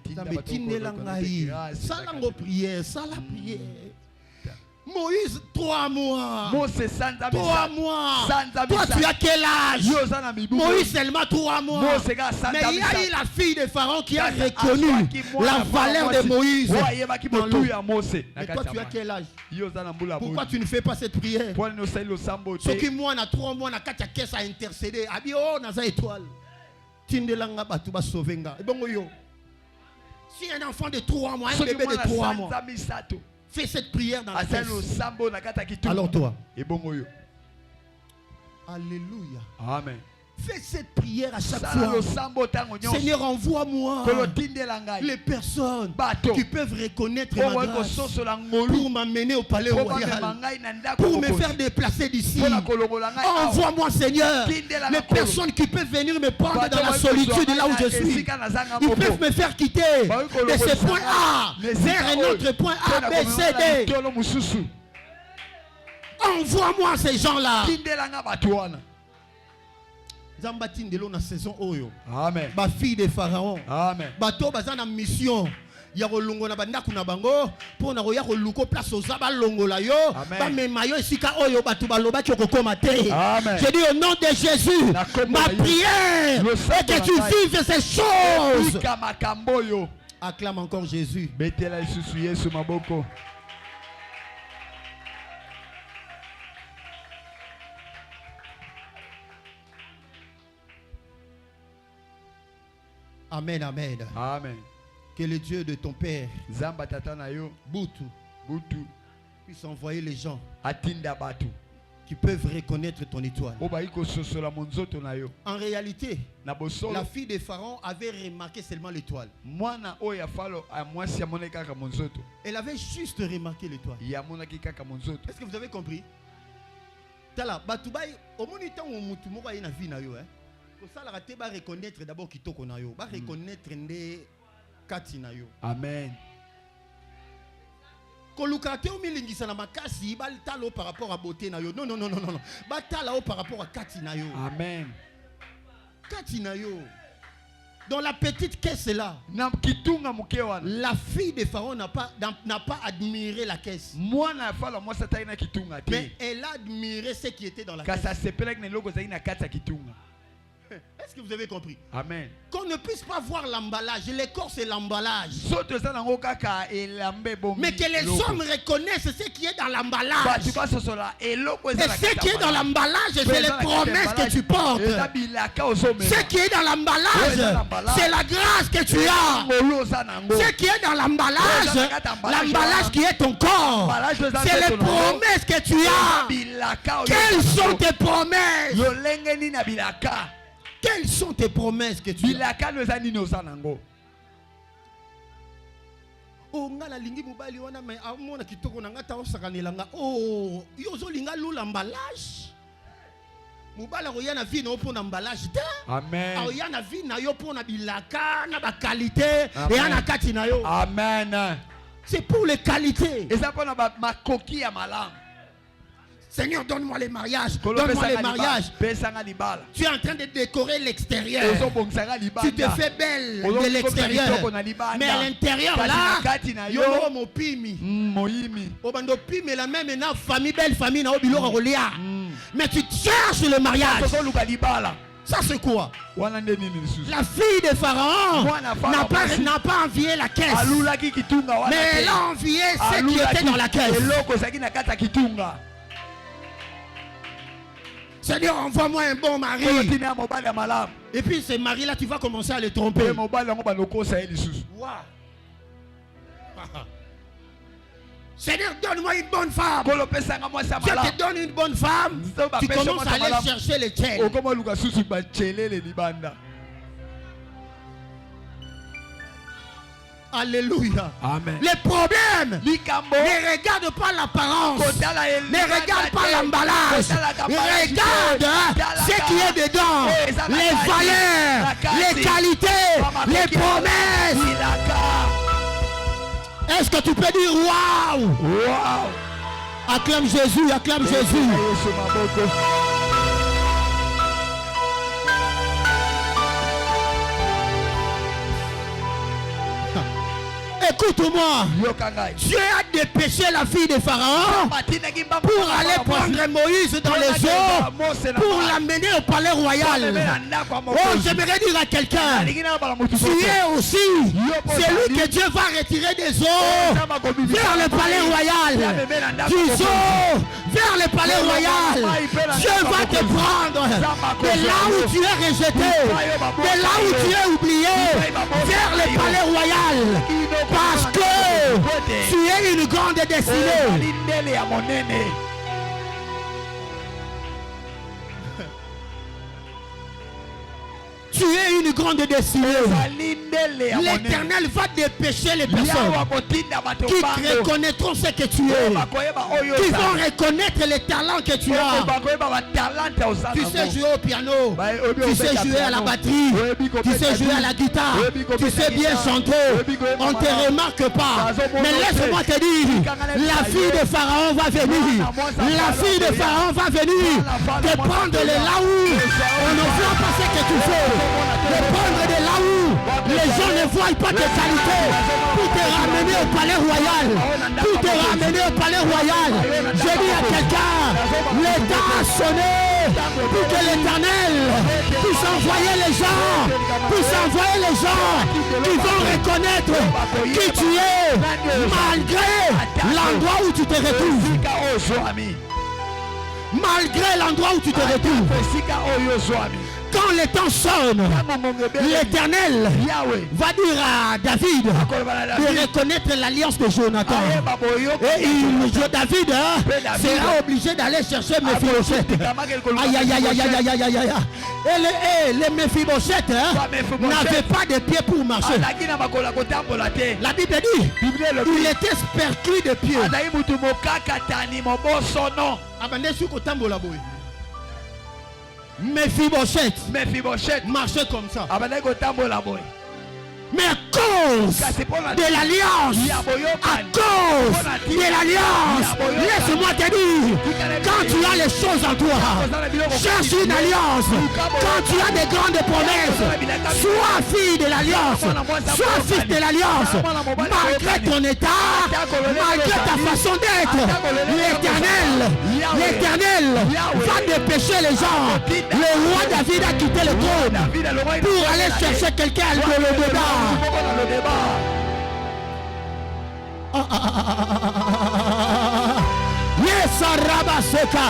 tindelanga yi. Salango prière, sala prière. Moïse, 3 mois. 3 mois. Toi, tu as quel âge? Moïse, seulement 3 mois. Mais il y a eu la fille de Pharaon qui a reconnu la valeur de Moïse. Mais toi, tu as quel âge? Pourquoi tu ne fais pas cette prière? Ce qui moi, na 3 mois, na 4 caisse à intercéder. Abi, oh, na za étoile. Tindelanga batu ba sauvenga. Si un enfant de 3 mois, un bébé de 3 mois. Fais cette prière dans la tête. Alors toi. Alléluia.
Amen.
Fais cette prière à chaque
Sala
fois.
losambo tango nyonso.
Seigneur, envoie-moi
Kolotindela ngai.
les personnes
Bato.
qui peuvent reconnaître
Oyo
ma grâce
kososola ngolu.
pour m'amener au palais
Po
royal,
bamema ngai na ndako
pour me
bokosi.
faire déplacer d'ici.
Mpona kolongola ngai awa.
Envoie-moi, Seigneur,
Tindela
les
na kolo.
personnes qui peuvent venir me prendre
Bato
dans la
bayi
solitude
kozwa
là où
ngai
je
na
suis.
esika nazanga
Ils
moko.
peuvent me faire quitter
Bayi
de
kolongolisa
ce point A
ngai.
vers un autre point A,
Mpona
B,
komema
C,
na
D.
litolo mosusu.
Envoie-moi ces gens-là.
Tindela ngai bato wana.
Zamba tindelo na saison oyo.
Amen.
Ba fille de Pharaon.
Amen.
Bato baza na mission. Ya kolongo na bandako na bango pour na koya koluko place oza balongola yo ba mema yo esika oyo bato balobaki okokoma te.
Amen.
Je dis au nom de Jésus, ma prière est que tu vives ces choses. Acclame encore Jésus.
Betela isusu Yesu maboko.
Amen, amen.
Amen.
Que le Dieu de ton Père,
Zamba tata na yo,
Butu, puisse envoyer les gens
atinda batu
qui peuvent reconnaître ton étoile.
En
réalité, la fille de Pharaon avait remarqué seulement l'étoile. Elle avait juste remarqué l'étoile. Est-ce que vous avez compris? Tala, batubay, au monita ou mutu moko na vie na yo, hein. Pour ça, la raté va reconnaître d'abord kitoko na yo, va reconnaître ne kati na yo.
Amen.
Kolukate o milingisa na makasi ba talo par rapport à beauté na yo. Non non non non non. Ba tala o par rapport à kati na yo.
Amen.
Kati na yo. Dans la petite caisse là, la fille de Pharaon n'a pas admiré la caisse. Mais elle a admiré ce qui était dans la caisse. Est-ce que vous avez compris?
Amen.
Qu'on ne puisse pas voir l'emballage. L'écorce c'est l'emballage. Mais que les hommes reconnaissent ce qui est dans l'emballage. Et ce qui est dans l'emballage, c'est les promesses que tu portes. Ce qui est dans l'emballage, c'est la grâce que tu as. Ce qui est dans l'emballage, l'emballage qui est ton corps, c'est les promesses que tu as. Quelles sont tes promesses? Quelles sont tes promesses que tu as? Oh, nga la lingi mobali wana me amona kitoko na ngata osakanela nga. Oh, yozo linga lula emballage. Mobala roya na vie na opona emballage te.
Amen.
Aoya na vie na yo pona bilaka na ba qualité et ana kati na yo.
Amen.
C'est pour les qualités.
Et ça pour ma coquille à malam.
Seigneur, donne-moi les mariages. Donne-moi les mariages. Tu es en train de décorer l'extérieur. Tu te fais belle de l'extérieur. Mais à l'intérieur, là, il y a mon pimi. Obando pimi, la même famille, belle famille, mais tu cherches le mariage. Ça, c'est quoi? La fille de Pharaon n'a pas envié la caisse. Mais elle a envié ce qui était dans la caisse. Seigneur, envoie-moi un bon mari. Et puis ce mari-là, tu vas commencer à le tromper. Wow. Seigneur, donne-moi une bonne femme. Je te donne une bonne femme. Tu commences à aller chercher les tiennes. Alléluia.
Amen.
Les problèmes ne regardent pas l'apparence, ne regardent pas l'emballage, regarde ce qui est dedans, les valeurs, les qualités, les promesses. Est-ce que tu peux dire waouh?
Wow.
Acclame Jésus, acclame Jésus. Écoute-moi, Dieu a dépêché la fille de Pharaon pour aller prendre Moïse dans les eaux, pour l'amener au palais royal. Oh, j'aimerais dire à quelqu'un, tu es aussi celui que Dieu va retirer des eaux vers le palais royal. Des eaux vers le palais royal. Dieu va te prendre de là où tu es rejeté, de là où tu es oublié, vers le palais royal. Parce que tu es une grande destinée. tu es une grande destinée. L'Éternel va dépêcher les personnes qui reconnaîtront ce que tu es, qui vont reconnaître les talents que tu as. Tu sais jouer au piano, tu sais jouer à la batterie, tu sais jouer à la guitare, tu sais bien chanter. On ne te remarque pas. Mais laisse-moi te dire, la fille de Pharaon va venir. La fille de Pharaon va venir te prendre de là où on ne voit pas ce que tu fais. Te prendre de là où les gens ne voient pas tes qualités. Pour te ramener au palais royal. Pour te ramener au palais royal. Je dis à quelqu'un, l'État a sonné pour que l'Éternel puisse envoyer les gens. Puisse envoyer les gens qui vont reconnaître qui tu es malgré l'endroit où tu te retrouves. Malgré l'endroit où tu te retrouves. Quand le temps sonne, l'Éternel va dire à David de reconnaître l'alliance de Jonathan. Et David sera obligé d'aller chercher Mephibosheth. Aïe aïe aïe aïe aïe aïe aïe aïe. Et les Mephibosheth n'avaient pas de pieds pour marcher. La Bible dit il était perclus de pieds. Mephibosheth marchait comme ça. Mais à cause de l'alliance, laisse-moi te dire, quand tu as les choses en toi, cherche une alliance. Quand tu as des grandes promesses, sois fille de l'alliance, sois fils de l'alliance. Malgré ton état, malgré ta façon d'être, l'Éternel va dépêcher les gens. Le roi David a quitté le trône pour aller chercher quelqu'un de le dedans. Yes, Arabaseka.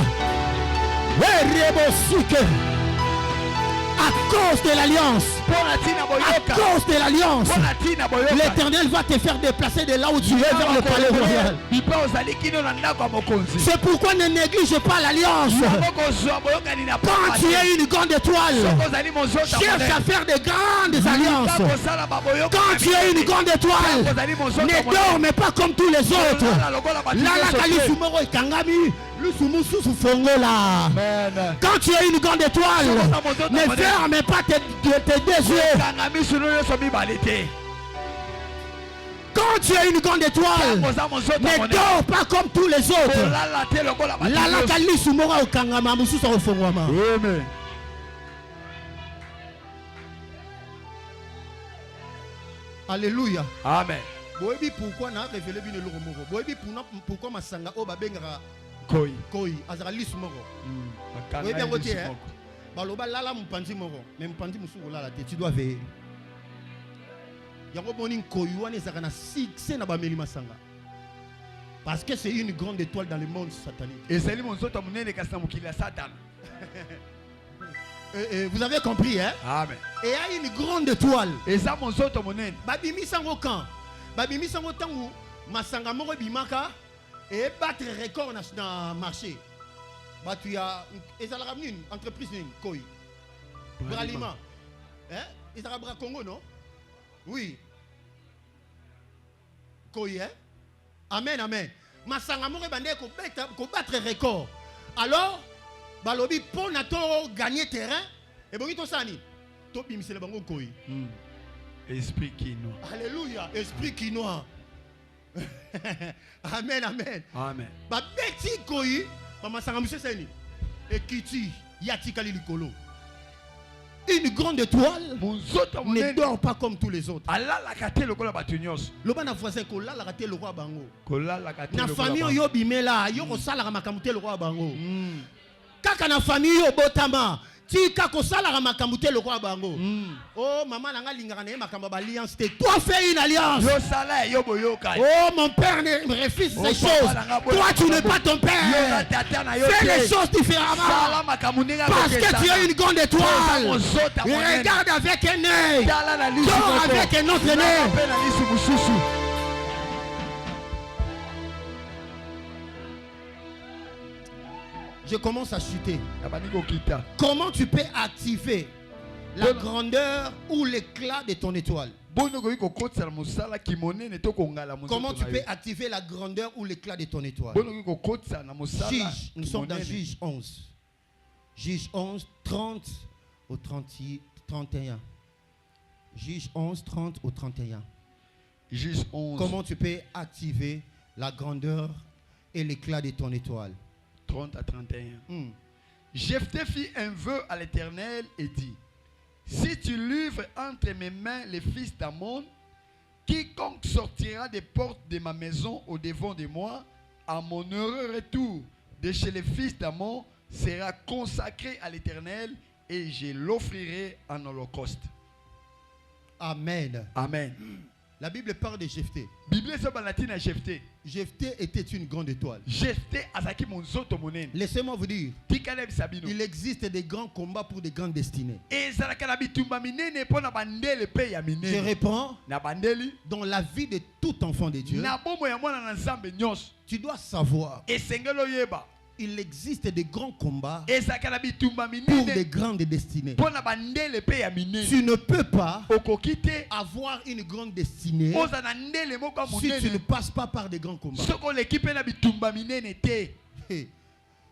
À cause de l'alliance, l'Éternel va te faire déplacer de là où tu es vers le palais royal. C'est pourquoi ne néglige pas l'alliance. Quand tu es une grande étoile, cherche à faire de grandes alliances. Quand tu es une grande étoile, ne dorme pas comme tous les autres. Quand tu es une grande étoile, ne ferme pas tes deux yeux. Quand tu es une grande étoile, ne dors pas comme tous les autres. Alléluia.
Amen.
Pourquoi masanga o babengara
Koi.
azara lisu moko. Oui, bien côté hein. Baloba lala mpanzi moko, mais mpanzi musuko lala te, tu dois veiller. Yango boni koyuane ezaka na succès na bameli masanga. Parce que c'est une grande étoile dans le monde satanique.
Et c'est mon soto munene kasna mukila Satan.
Vous avez compris hein? Amen. Et il y a une grande étoile.
Et ça mon soto munene.
Babimi sango kan. Babimi sango tangu masanga moko bimaka. Et battre record dans le marché. Bah, tu as une entreprise, Koi. Bralima. Hein? Ils ont Congo, non? Oui. Koi, hein? Amen, amen. Masanga moko bande ko battre record. Alors, balobi pour nato gagner terrain. Et bon, to sani. To bimise le bango Koi.
Esprit quinoa.
Alléluia. Esprit quinoa. Amen, amen.
Amen.
Ba beti Koi. Mama sanga monsieur sani. Et kiti yatikali likolo. Une grande étoile ne dort pas comme tous les autres. Le ban voisin kola la raté le roi bango. Na famille yo bimela yo ko sala makamute le roi bango. Kaka na famille yo botama tika ko sala makamute le roi bango. Oh maman nanga lingaka na makamba ba alliance te. Toi fais une alliance. Oh mon père ne refuse ces choses. Toi tu n'es pas ton père. Fais les choses différemment. Parce que tu es une grande étoile. Regarde avec un œil. Dors avec un autre œil. Je commence à chuter. Comment tu peux activer la grandeur ou l'éclat de ton étoile. Comment tu peux activer la grandeur ou l'éclat de ton étoile? Juge, nous sommes dans Juge 11. Juge 11, 30 au 31. Juge 11, 30 au 31.
Juge 11.
Comment tu peux activer la grandeur et l'éclat de ton étoile?
30 à 31. Jephthé fit un vœu à l'Éternel et dit: si tu livres entre mes mains les fils d'Ammon, quiconque sortira des portes de ma maison au devant de moi, à mon heureux retour de chez les fils d'Ammon, sera consacré à l'Éternel et je l'offrirai en holocauste.
Amen.
Amen.
La Bible parle de Jephthé.
Jephthé
était une grande étoile. Laissez-moi vous dire, il existe des grands combats pour des grandes destinées. Je réponds, dans la vie de tout enfant de Dieu, tu dois savoir, il existe des grands combats pour des grandes destinées. Tu ne peux pas avoir une grande destinée si tu ne passes pas par des grands combats.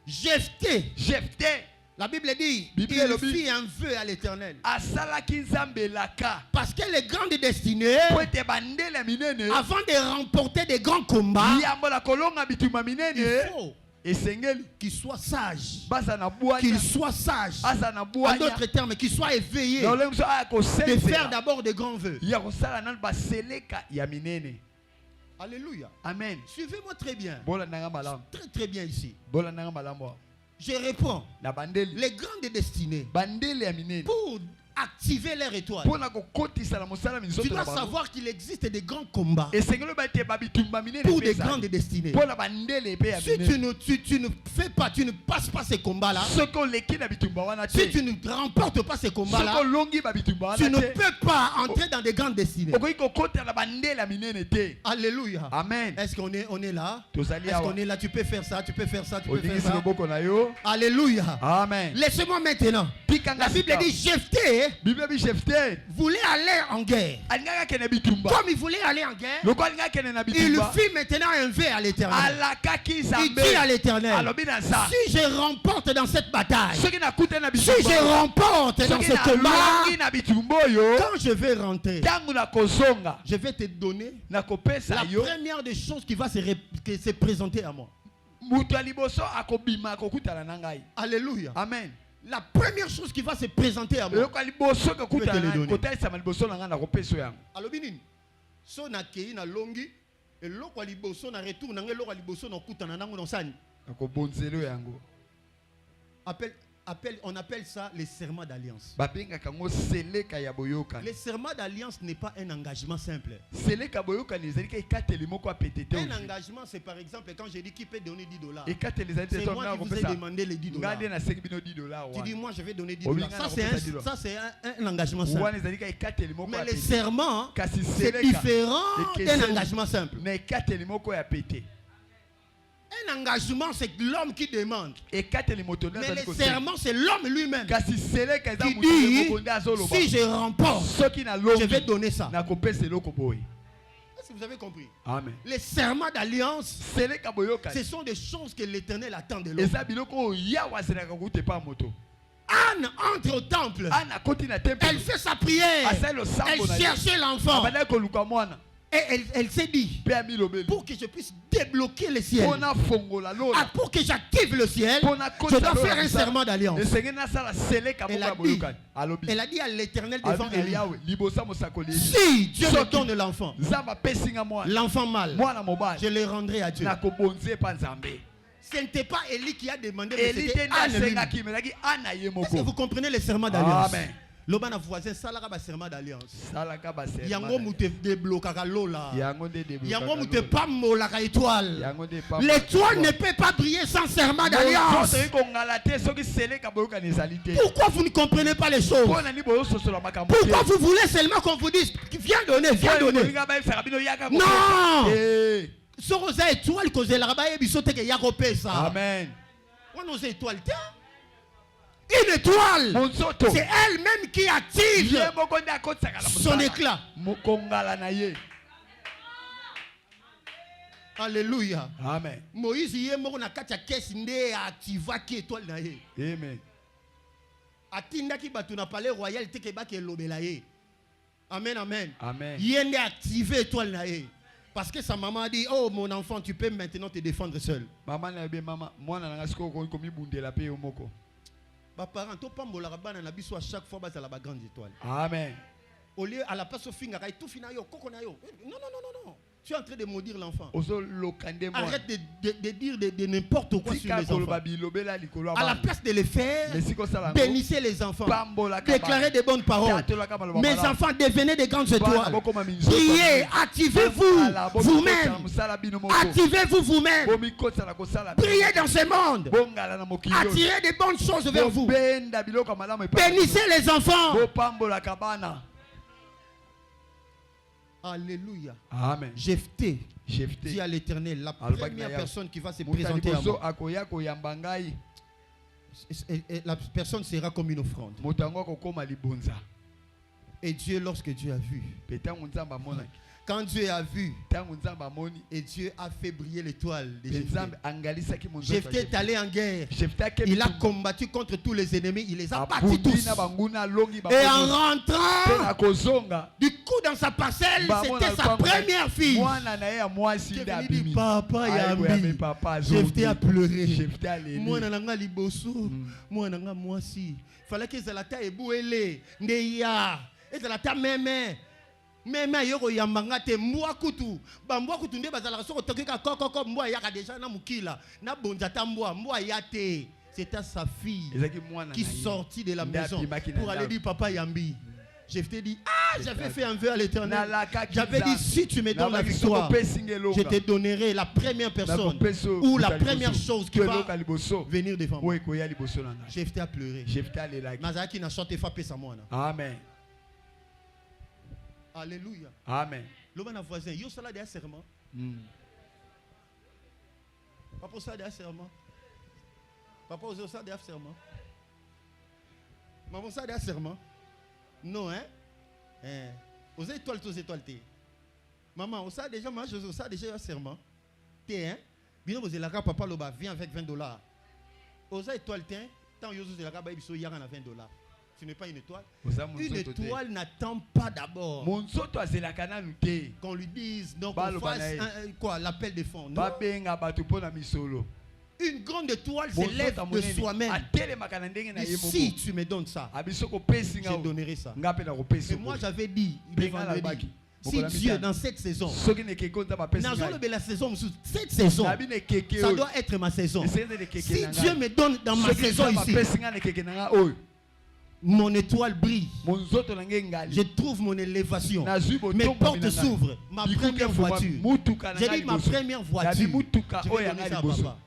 Jephthé, la Bible dit, il fit un vœu à l'Éternel. Parce que les grandes destinées, avant de remporter des grands combats, il faut qu'il soit sage. Qu'il soit sage. En d'autres termes, qu'il soit éveillé. De faire d'abord des grands vœux. Alléluia.
Amen.
Suivez-moi très bien. Très très bien ici. Je réponds. Les grandes destinées, pour activer leur étoile, tu dois savoir qu'il existe des grands combats pour des grandes destinées. Si tu ne fais pas, tu ne passes pas ces combats-là, si tu ne remportes pas ces combats-là, tu ne peux pas entrer dans des grandes destinées. Alléluia.
Amen.
Est-ce qu'on est là? Est-ce qu'on est là? Tu peux faire ça, tu peux faire ça, tu peux faire ça. Alléluia.
Amen.
Laissez-moi maintenant. La Bible dit Jephthé voulait aller en guerre. Comme il voulait aller en guerre, il fit maintenant un vœu à l'Éternel. Il dit à l'Éternel, si je remporte dans cette bataille, si je remporte dans ce combat, quand je vais rentrer, je vais te donner la première des choses qui va se présenter à moi. Alléluia.
Amen.
La première chose qui va se présenter à moi, je vais te le donner. Alobinin, so na kei na longi, et loko liboso na retour na loko liboso na kuta na nango nosani. On appelle ça les serments d'alliance. Les serments d'alliance n'est pas un engagement simple. Un engagement, c'est par exemple quand j'ai dit qui peut donner $10. C'est moi qui vous ai demandé les $10. Tu dis moi je vais donner $10. Ça c'est un engagement simple. Mais les serments, c'est différent d'un engagement simple. Un engagement, c'est l'homme qui demande. Mais les serments, c'est l'homme lui-même qui dit, si je remporte, je vais donner ça. Est-ce que vous avez compris?
Amen.
Les serments d'alliance, ce sont des choses que l'Éternel attend de l'homme. Anne entre au temple. Elle fait sa prière. Elle cherchait l'enfant. Et elle s'est dit, pour que je puisse débloquer le ciel, pour que j'active le ciel, je dois faire un serment d'alliance. Elle a dit à l'Éternel devant Élie, si Dieu me donne l'enfant, l'enfant mâle, je le rendrai à Dieu. Ce n'était pas Élie qui a demandé, mais c'était Anne lui-même. Est-ce que vous comprenez le serment d'alliance? L'obana voisin salaka ba serment d'alliance. Yango mute débloquera lola. Yango mute pas molaka étoile. L'étoile ne peut pas briller sans serment d'alliance. Pourquoi vous ne comprenez pas les choses? Pourquoi vous voulez seulement qu'on vous dise viens donner, viens donner? Non. Soroza étoile kozela ba yebiso te ke yakopesa.
Amen.
On nos étoiles. Une l'étoile,
Monzoto.
c'est elle-même qui active
Ye moko nde akotisaka na
son
mosala.
éclat.
Mokongala na ye.
Alléluia.
Amen.
Moïse yé moko na kati ya kesi nde activaki étoile na ye.
Amen.
Atindaki bato na palais royal te ke baki elobela ye. Amen, amen.
Amen.
Yé nde activé étoile na ye. Parce que sa maman a dit, oh mon enfant, tu peux maintenant te défendre seul.
Maman na be mama, mwana na ngasiko ko komi bundela pe yo moko.
Ba parents to pambola bana na biso à chaque fois bazala ba grande étoile.
Amen.
Au lieu à la place au finger kay tout fina yo koko na yo. Non non non non non. Tu es en train de maudire l'enfant.
Ozo lokande moi.
Arrête de dire de n'importe quoi sur les enfants. À la place de les faire, bénissez les enfants. Déclarez des bonnes paroles. Mes enfants, devenez des grandes étoiles. Priez, activez-vous vous-même. Activez-vous vous-même. Priez dans ce monde. Attirez des bonnes choses vers vous. Bénissez les enfants. Alléluia.
Amen.
Jephthé dit à l'Éternel, la première personne qui va se présenter à moi, la personne sera comme une offrande. Et Dieu, lorsque Dieu a vu, quand Dieu a vu, et Dieu a fait briller l'étoile de Jephthé. Jephthé est allé en guerre. Il a combattu contre tous les ennemis. Il les a battus tous. Et en rentrant, du coup dans sa parcelle, c'était sa première fille. Qui dit, papa Yambi. Jephthé a pleuré. Moi nanga liboso. Moi nanga moi si. Fallait que Zalata ebouele. Neya. Et Zalata mémé. Même yoko yambanga te mwa kutu ba mwa kutu nde bazala soko tokeka kokoko mwa yaka déjà na mukila na bonzata mwa yate. C'était sa fille qui sortit de la maison pour aller dire papa Yambi. Jephthé dit j'avais fait un vœu à l'Éternel. J'avais dit si tu me donnes la victoire, je te donnerai la première personne ou la première chose qui va venir devant moi. Jephthé a pleuré. Mazaki n'a chanté fa pesa mwana.
Amen.
Alléluia.
Amen.
L'homme voisin, yo sala de serment. Papa ça de serment. Papa ozo ça de serment. Maman ça de serment. Non hein? Aux étoiles tous étoiles té. Maman, on ça déjà moi je ça déjà serment. Té hein? Bien vous la papa loba vient avec $20. Aux étoiles té, tant yo la ba biso yara na $20. Ce n'est pas une étoile. Une étoile n'attend pas d'abord qu'on lui dise donc qu'on fasse quoi, l'appel de fond. Une grande étoile s'élève de soi-même. Si tu me donnes ça, je donnerai ça. Et moi j'avais dit, si Dieu dans cette saison, la saison, cette saison, ça doit être ma saison. Si Dieu me donne dans ma saison ici, mon étoile brille. Je trouve mon élévation. Mes portes s'ouvrent. Ma première voiture. J'ai dit ma première voiture. Je vais donner ça à papa.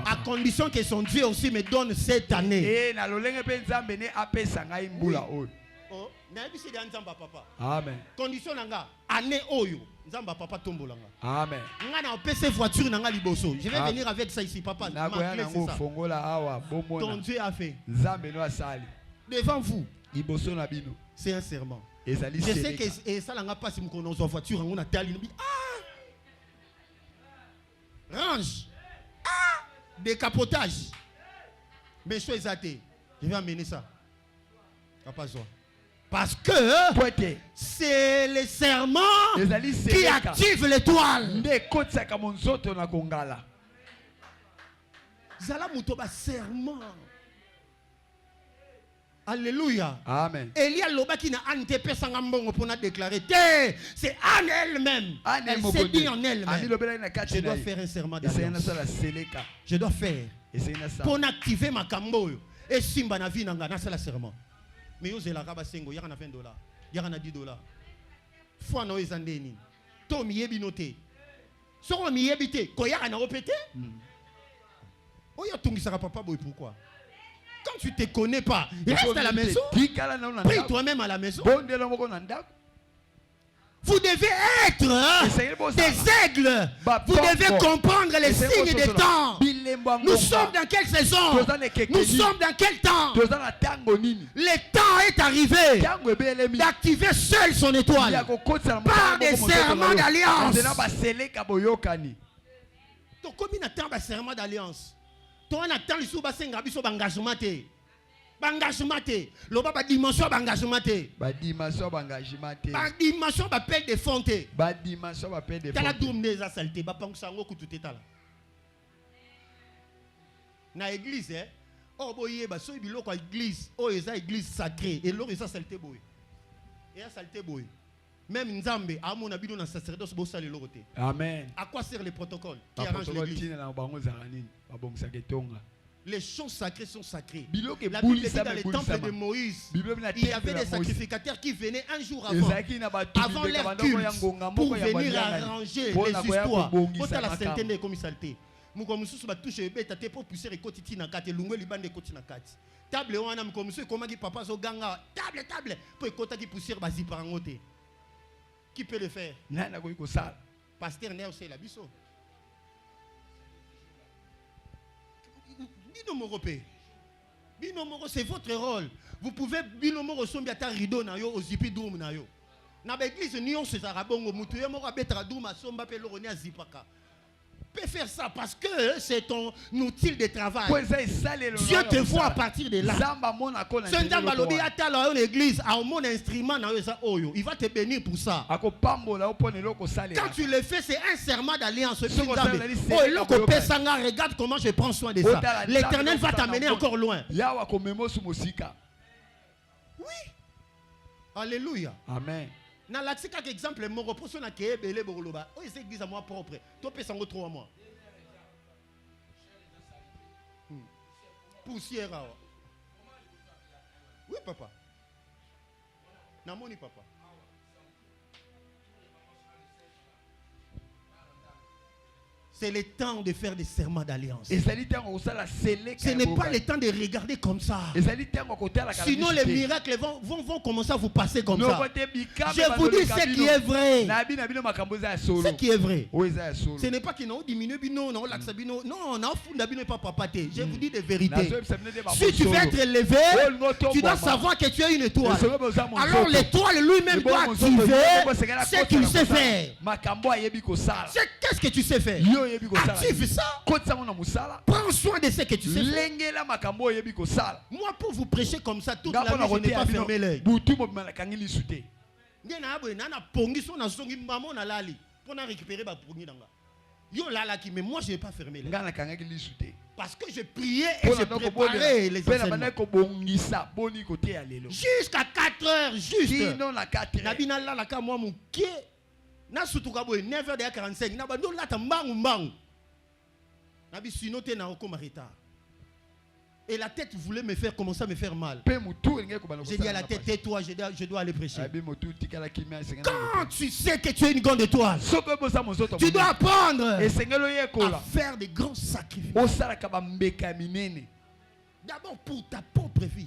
À condition que son Dieu aussi me donne cette année.
Amen.
Condition nanga année oyo nzamba papa tombolanga.
Amen.
Ngana opese voiture nanga liboso. Je vais venir avec ça ici papa. Ton Dieu a fait. Devant vous, c'est un serment. Je sais que ça n'a pas si nous connaissons voiture, on a tali. Range. Décapotage. Mais je suis athée. Je vais amener ça. Papa Zoa. Parce que c'est le serment qui active l'étoile. Zala mutoba serment. Alléluia.
Amen.
Elia Lobaki na Anne te pesanga mbongo pour déclarer. C'est Anne elle-même. Elle s'est dit en elle-même. Je dois faire un serment d'alliance. Je dois faire. Pour activer ma kambo. Et simba na vie nanga na sala serment. Mais yo zela kaba sengo yaka na $20. Yaka na $10. Foi no ezandeni. To miyebi noté. Soko miyebi te ko yaka na opete. Oyo tungisa papa boy pourquoi? Quand tu ne te connais pas, reste à la maison. Prie toi-même à la maison. Vous devez être des aigles. Vous devez comprendre les signes des temps. Nous sommes dans quelle saison? Nous sommes dans quel temps? Le temps est arrivé d'activer seul son étoile par des serments d'alliance. Donc, comme il attend un serment d'alliance, toi on attend le engagement. Engagement, le dimension d'engagement. Dimension d'appel de fonte.
Dimension d'appel de
fonte. La doumne za saleté, ba pang sango ku tout état là. Na église oh boye ba so biloko église, oh eza église sacrée et l'or eza saleté boye. Et a saleté boye. Même Nzambe a mon habit dans sacerdoce bo sale loroté. Amen. À quoi sert les protocoles qui arrangent l'église? Les choses sacrées sont sacrées. La Bible dit dans les temples de Moïse, il y avait des sacrificateurs qui venaient un jour avant leur culte, pour venir arranger les histoires. Pour la sainteté comme saleté. Mukomusu ba touche beta te pour pousser ekotiti na kati lungwe libande ekoti na kati. Table wana mukomusu komaki papa zo ganga table pour ekota ki pousser bazi parangote. Qui peut le faire? Nana ko sala. Pasteur Néo c'est la biso. Binomoro, c'est votre rôle. Vous pouvez binomoro sombi ata rideau na yo ozipi doum na yo. Na ba église nion se zarabongo mutu yo moko betra douma somba pe loroni azipaka. Peut faire ça parce que c'est ton outil de travail. Dieu te voit à partir de là. L'église a mon instrument, il va te bénir pour ça. Quand tu le fais, c'est un serment d'alliance. Regarde comment je prends soin de ça. L'Éternel va t'amener encore loin. Oui. Alléluia. Amen. Na la tika exemple mon repose na ke belé boroloba. O c'est église à moi propre. To pe sango 3 mois. Poussière. Oui papa. Na moni papa. C'est le temps de faire des serments d'alliance. Ce n'est pas le temps de regarder comme ça. Sinon les miracles vont commencer à vous passer comme ça. Je vous dis ce qui est vrai. Ce qui est vrai. Ce n'est pas qu'il n'a diminué, non, non, pas papa. Je vous dis des vérités. Si tu veux être élevé, tu dois savoir que tu es une étoile. Alors l'étoile lui-même doit activer ce qu'il sait faire. Qu'est-ce que tu sais faire? Active ça. Prends soin de ce que tu sais faire. Moi, pour vous prêcher comme ça, toute la vie, je n'ai pas fermé l'œil. Mais moi, je n'ai pas fermé l'œil. Parce que je priais et je préparais les enseignements. Jusqu'à 4 heures, juste. Na sutuka boy 9h45 na bando lata mbangu mbangu na bisino te na okoma retard et la tête voulait me faire commencer à me faire mal. J'ai dit à la tête tais-toi, je dois aller prêcher. Quand tu sais que tu es une grande étoile, tu dois apprendre à faire des grands sacrifices. D'abord pour ta propre vie.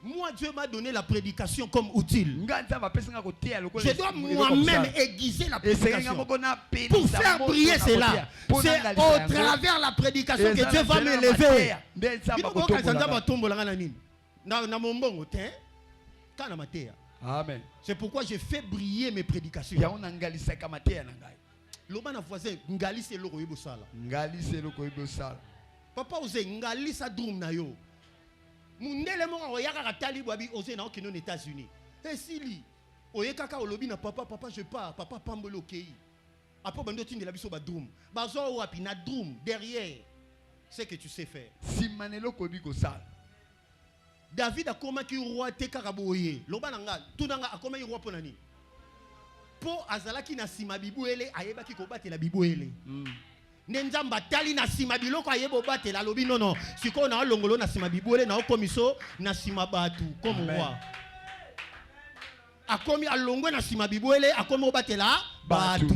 Moi, Dieu m'a donné la prédication comme utile. Je dois moi-même aiguiser la prédication pour faire briller cela. C'est au travers la prédication que Dieu va m'élever. C'est pourquoi je fais briller mes prédications. L'obana voisin, ngali c'est l'oro yebosala. Papa ose ngali sa drum na yo. Mundele mo oyaka katali bobi ose na okino aux États-Unis. Et sili oyeka olobi na papa je pars, papa pambolo kei. Après bando tindi la biso ba drum. Bazo wapi na drum derrière. C'est que tu sais faire. Simanelo kobi ko sala. David a comment ki roi te karaboye. Lobana nga tunanga akoma roi ponani. Po azalaki na sima bibuele ayeba ki ko batela bibuele. Nenzamba tali na sima biloko ayebo batela lobi non siko na longolo na sima bibuele na okomiso na sima batu comme roi. Akomi alongwe na sima bibuele akomi batela batu.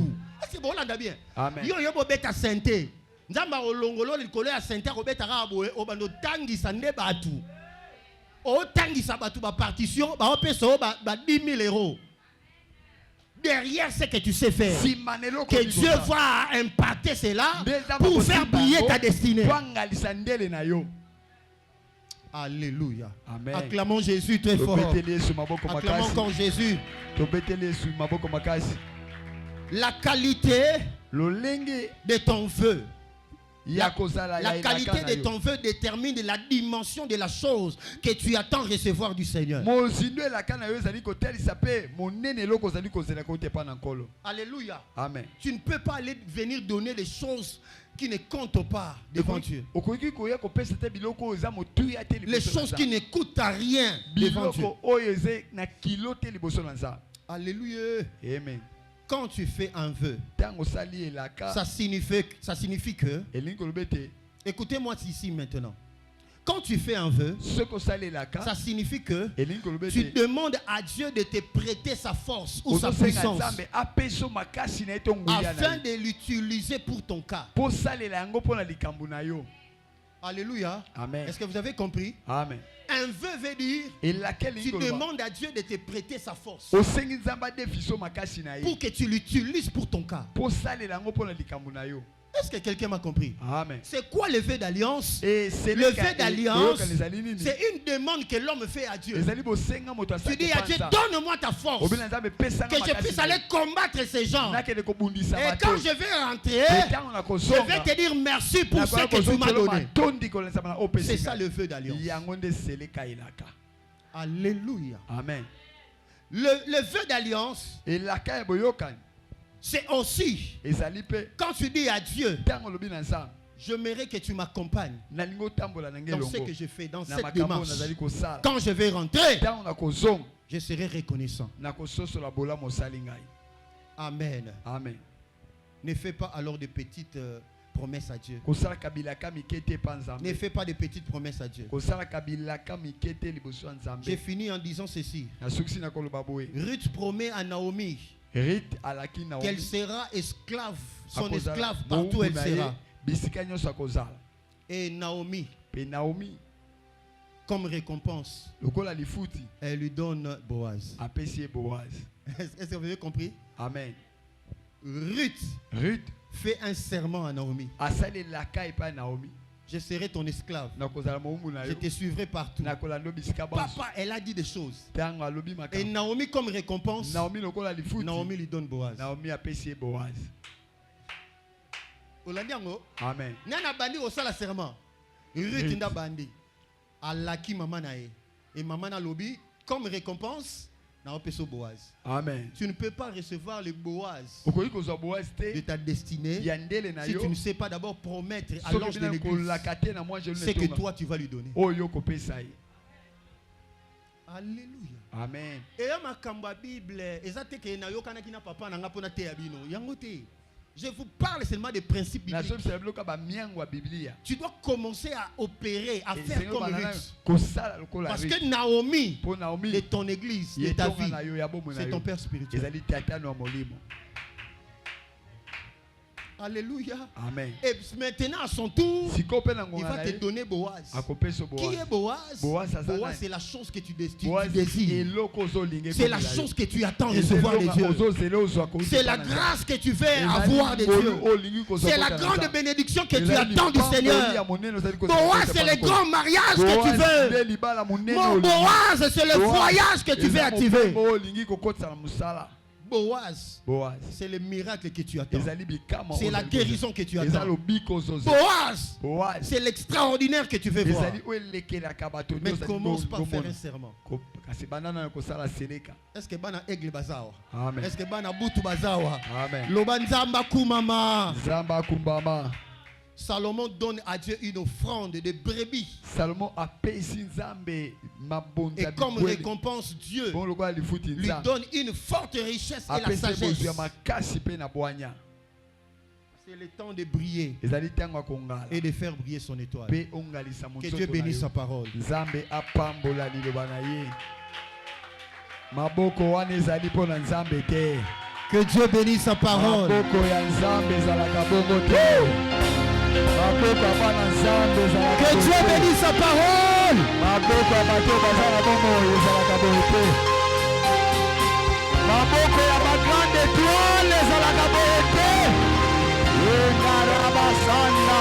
C'est bon là bien. Yo yo beta santé. Nzamba olongolo likolo ya santé ko beta raboe obando tangisa nde batu. O tangisa batu ba partition ba opeso ba 10 000 euros. derrière ce que tu sais faire,
si manelo
que Dieu va impacter cela pour faire briller ta destinée. Alléluia.
Amen.
Acclamons Jésus très fort. Acclamons encore Jésus. La qualité de ton vœu. La qualité de ton vœu détermine la dimension de la chose que tu attends recevoir du Seigneur. Alléluia.
Amen.
Tu ne peux pas aller venir donner des choses qui ne comptent pas devant Dieu. Les choses qui ne coûtent à rien devant Dieu. Alléluia.
Amen.
Quand tu fais un vœu, ça signifie que, écoutez-moi ici maintenant. Quand tu fais un vœu, ça signifie que tu demandes à Dieu de te prêter sa force ou sa puissance afin de l'utiliser pour ton cas. Alléluia.
Amen.
Est-ce que vous avez compris?
Amen.
Un vœu veut dire tu demandes à Dieu de te prêter sa force pour que tu l'utilises pour ton cas. Est-ce que quelqu'un m'a compris?
Amen.
C'est quoi le vœu d'alliance? Le vœu d'alliance, c'est une demande que l'homme fait à Dieu. Tu dis à Dieu, donne-moi ta force, que je puisse aller combattre ces gens. Et quand je vais rentrer, je vais te dire merci pour ce que tu m'as donné. C'est ça le vœu d'alliance. Alléluia.
Amen.
Le vœu d'alliance, c'est aussi quand tu dis à Dieu, j'aimerais que tu m'accompagnes dans ce que je fais, dans cette démarche. Quand je vais rentrer, je serai reconnaissant. Amen.
Amen.
Ne fais pas alors de petites promesses à Dieu. Ne fais pas de petites promesses à Dieu. J'ai fini en disant ceci. Ruth promet à Naomi qu'elle sera esclave, son esclave partout où elle sera. Et Naomi, comme récompense, elle lui donne Boaz. Est-ce que vous avez compris?
Amen.
Ruth fait un serment à Naomi. Je serai ton esclave. Je te suivrai partout. Papa, elle a dit des choses. Et Naomi, comme récompense, Naomi lui donne Boaz.
Amen.
Nana bandi au sala serment. Ruth nda bandi. Alaki maman nae. Et maman na lobi, comme récompense, na peso Boaz.
Amen.
Tu ne peux pas recevoir le Boaz de ta destinée si tu ne sais pas d'abord promettre à l'ange de l'église ce que toi tu vas lui donner. Alléluia.
Amen.
Et ma kamba Bible, ezate ke na yoka na kina papa na ngapona te abino. Yangote. Je vous parle seulement des principes bibliques. Tu dois commencer à opérer, à faire comme Ruth. Parce que Naomi, de ton église, de ta vie, c'est ton père spirituel. Alléluia.
Amen.
Et maintenant, à son tour, il va te donner Boaz. Qui est Boaz? Boaz, c'est la chose que tu désires. C'est la chose que tu attends recevoir de Dieu. C'est la grâce que tu veux avoir de Dieu. C'est la grande bénédiction que tu attends du Seigneur. Boaz, c'est le grand mariage que tu veux. Mon Boaz, c'est le voyage que tu veux activer. Boaz, c'est le miracle que tu attends. C'est la guérison que tu attends. Boaz, c'est l'extraordinaire que tu veux voir. Mais commence par faire un serment. Est-ce que bana aigle bazawa? Est-ce que bana butu bazawa? Lobanzamba kumama. Salomon donne à Dieu une offrande de brebis. Et comme récompense, Dieu lui donne une forte richesse et la sagesse. C'est le temps de briller et de faire briller son étoile. Que Dieu bénisse sa parole. Que Dieu bénisse sa parole. Que Dieu bénisse sa parole.
grande étoile ezalaka boye te. Engarabasanda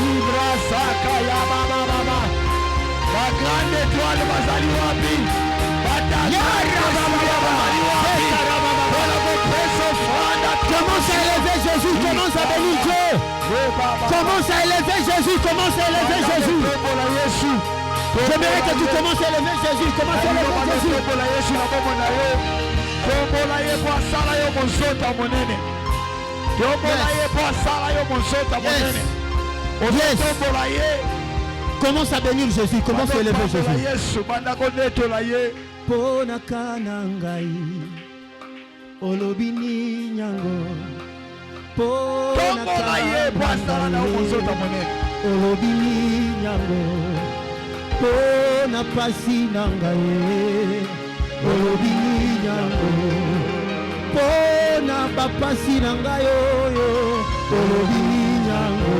ibrasaka ya bababa. La grande étoile bazali wapi?
Commence à élever Jésus, commence à bénir Dieu. Commence à élever Jésus, commence à élever Jésus. J'aimerais que tu commences à élever Jésus, commence à élever Jésus. Commence à bénir Jésus, commence à élever Jésus. Ponaka nangai olobini nyango ponaka olobini nyango pona pasi nangai olobini nyango pona bapasi nangai oyo olobini nyango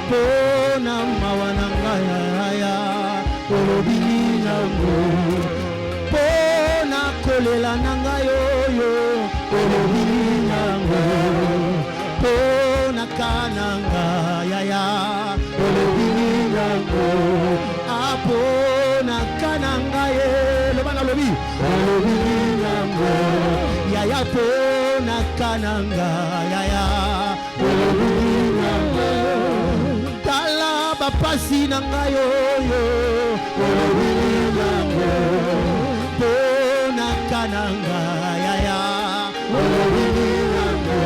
pona mawa nangai ya olobini nyango pona kolela nangai oyo olobini nyango pona kananga yaya olobini nyango apona kananga ye loba na lobi olobini nyango yaya pona kananga yaya olobini nyango tala bapasi nangai oyo olobini nyango pona kananga yaya olobini nyango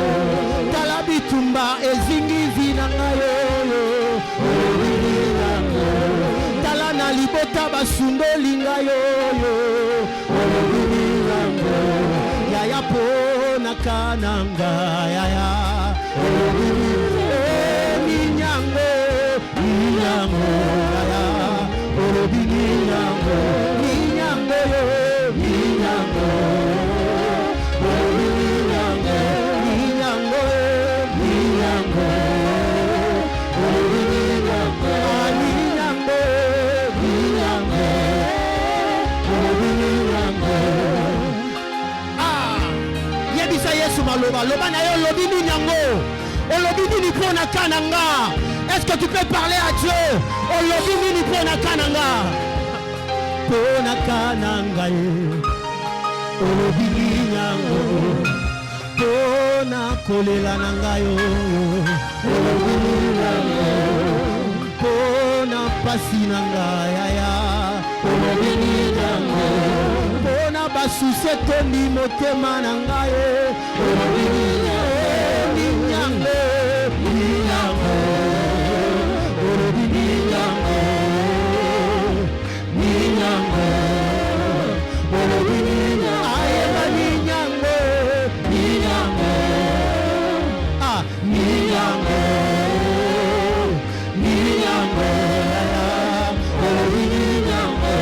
tala bitumba ezingizi nangai oyo olobini nyango tala na libota basundoli ngai oyo olobini nyango yaya pona kananga yaya olobini minyango minyango yaya olobini nyango minyango minyango olobini nyango minyango minyango olobini nyango minyango minyango olobini nyango. Yebisa Yesu maloba loba na yo olobini nyango olobini ni pona kananga. Est-ce que tu peux parler à Dieu? Olobini ni pona kananga pona kananga olobini nyango pona kolela nangai olobini nyango pona pasi nangai yaya olobini nyango pona basuse tondi motema nangai olobini nyango nyango olobini nyango nyango olobini nyango ayeba nyango nyango ah nyango nyango olobini nyango.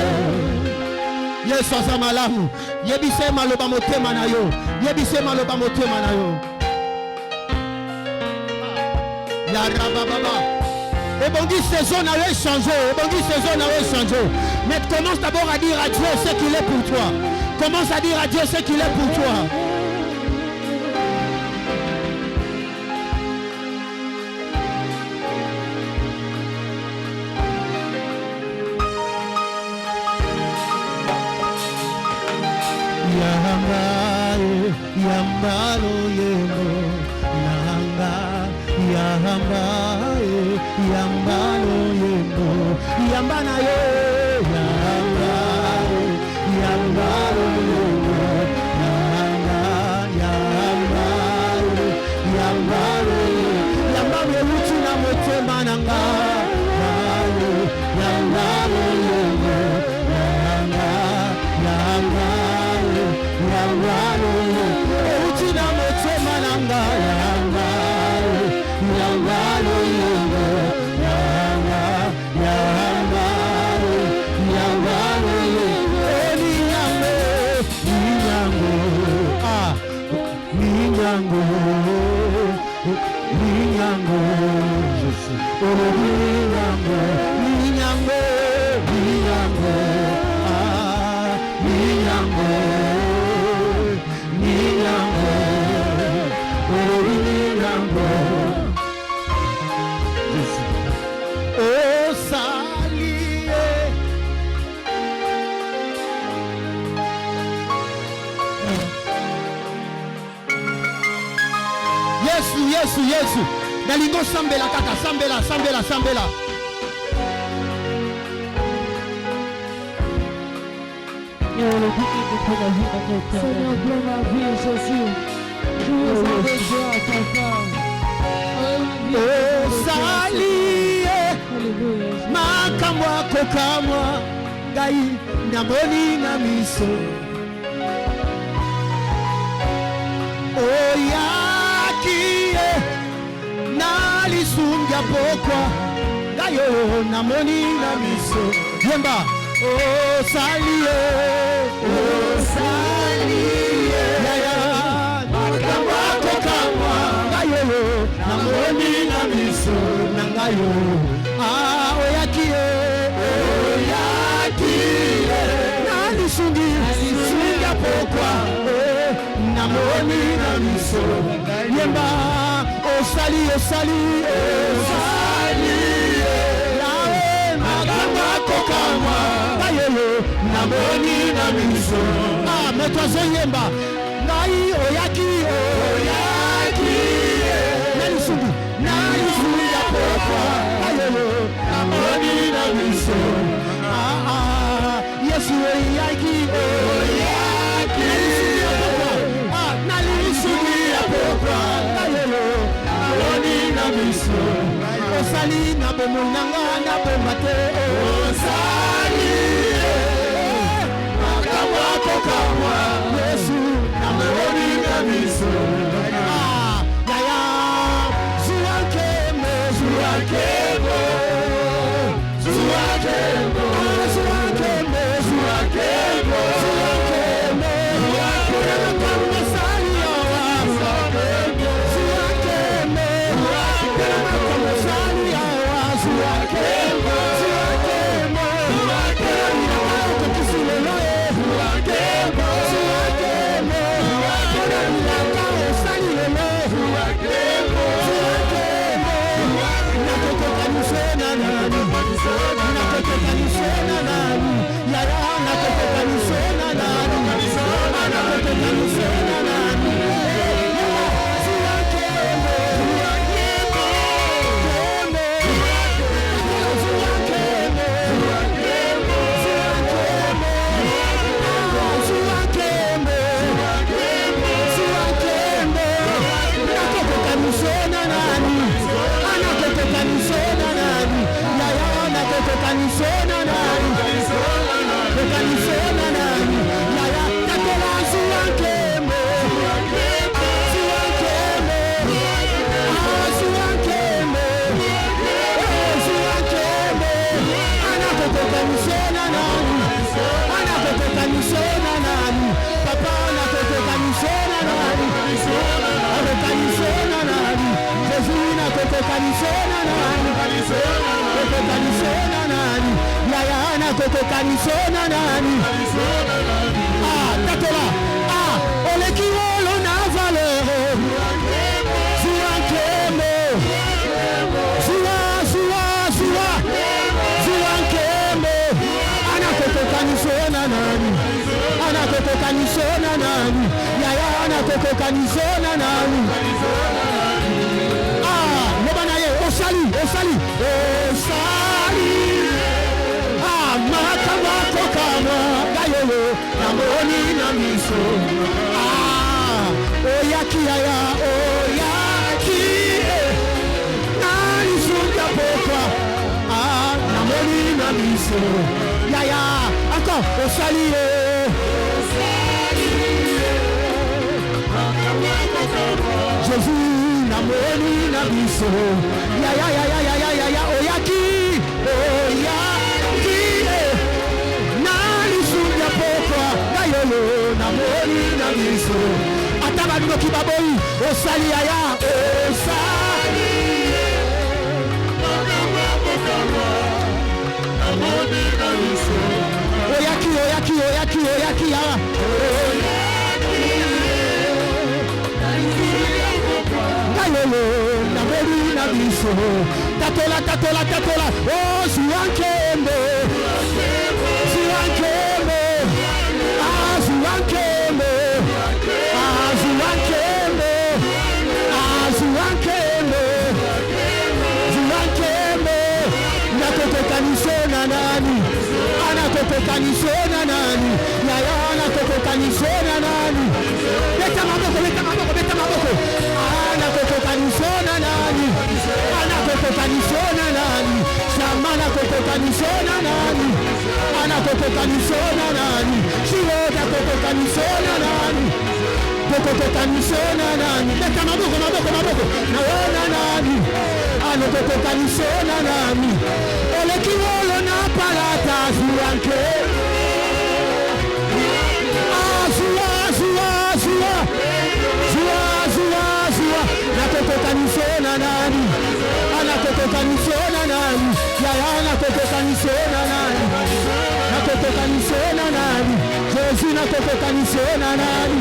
Yesu aza malamu yebise maloba motema na yo yebise maloba motema na yo ya rabababa. Ebongi saison n'a rien changé. Ebongi saison n'a rien changé. Mais commence d'abord à dire à Dieu ce qu'il est pour toi. Commence à dire à Dieu ce qu'il est pour toi. Yambalo yemo nanga yambalo yemo yambana yo yambalo yemo nanga yambalo yambalo uchuna motema nanga yambalo yemo nanga yambalo uchuna motema nanga Minyango Yesu, Yesu. Nalingo sambela kaka, sambela.
Seigneur, prends ma vie, Jésus. Je veux besoin à ta femme.
Oh, sali, makamwa kokamwa, gai namoni na miso. Oh, yaki, nalisunga pokwa, gayo namoni na miso. Yemba. Oh salie, yaya, makamwa kokamwa, gayo, namoni na miso, nangayo. Ah, oyakie, nalisungi, sunga pokwa, namoni na miso. Yemba, oh salie, makamwa kokamwa. Namoni na miso. Ah, mets-toi yemba. Nai oyaki. Nalisungi ya pokwa. Ayelo. Namoni na miso. Yesu oyaki. Nalisungi ya pokwa. Ayelo. Namoni na miso. Osali na bomonanga na bombate. Osali. Kamwa Yesu namoni na miso. Yaya zuakemo Tatola, oh, Zuankembe, Zuankembe, Nakokokanisona nani? Yaya nakokokanisona nani? Leta maboko, leta maboko, leta maboko. Nakokokanisona nani? Nakokokanisona nani? Shama nakokokanisona nani? Nakokokanisona nani? Shiro nakokokanisona nani? Nakokokanisona nani? Leta maboko, maboko, maboko. Naona nani? Nakokokanisona nani? Ole kiwolo na palata zuanke. Nakokokanisona nani? Nakokokanisona nani? Yaya nakokokanisona nani? Nakokokanisona nani? Jésus nakokokanisona nani?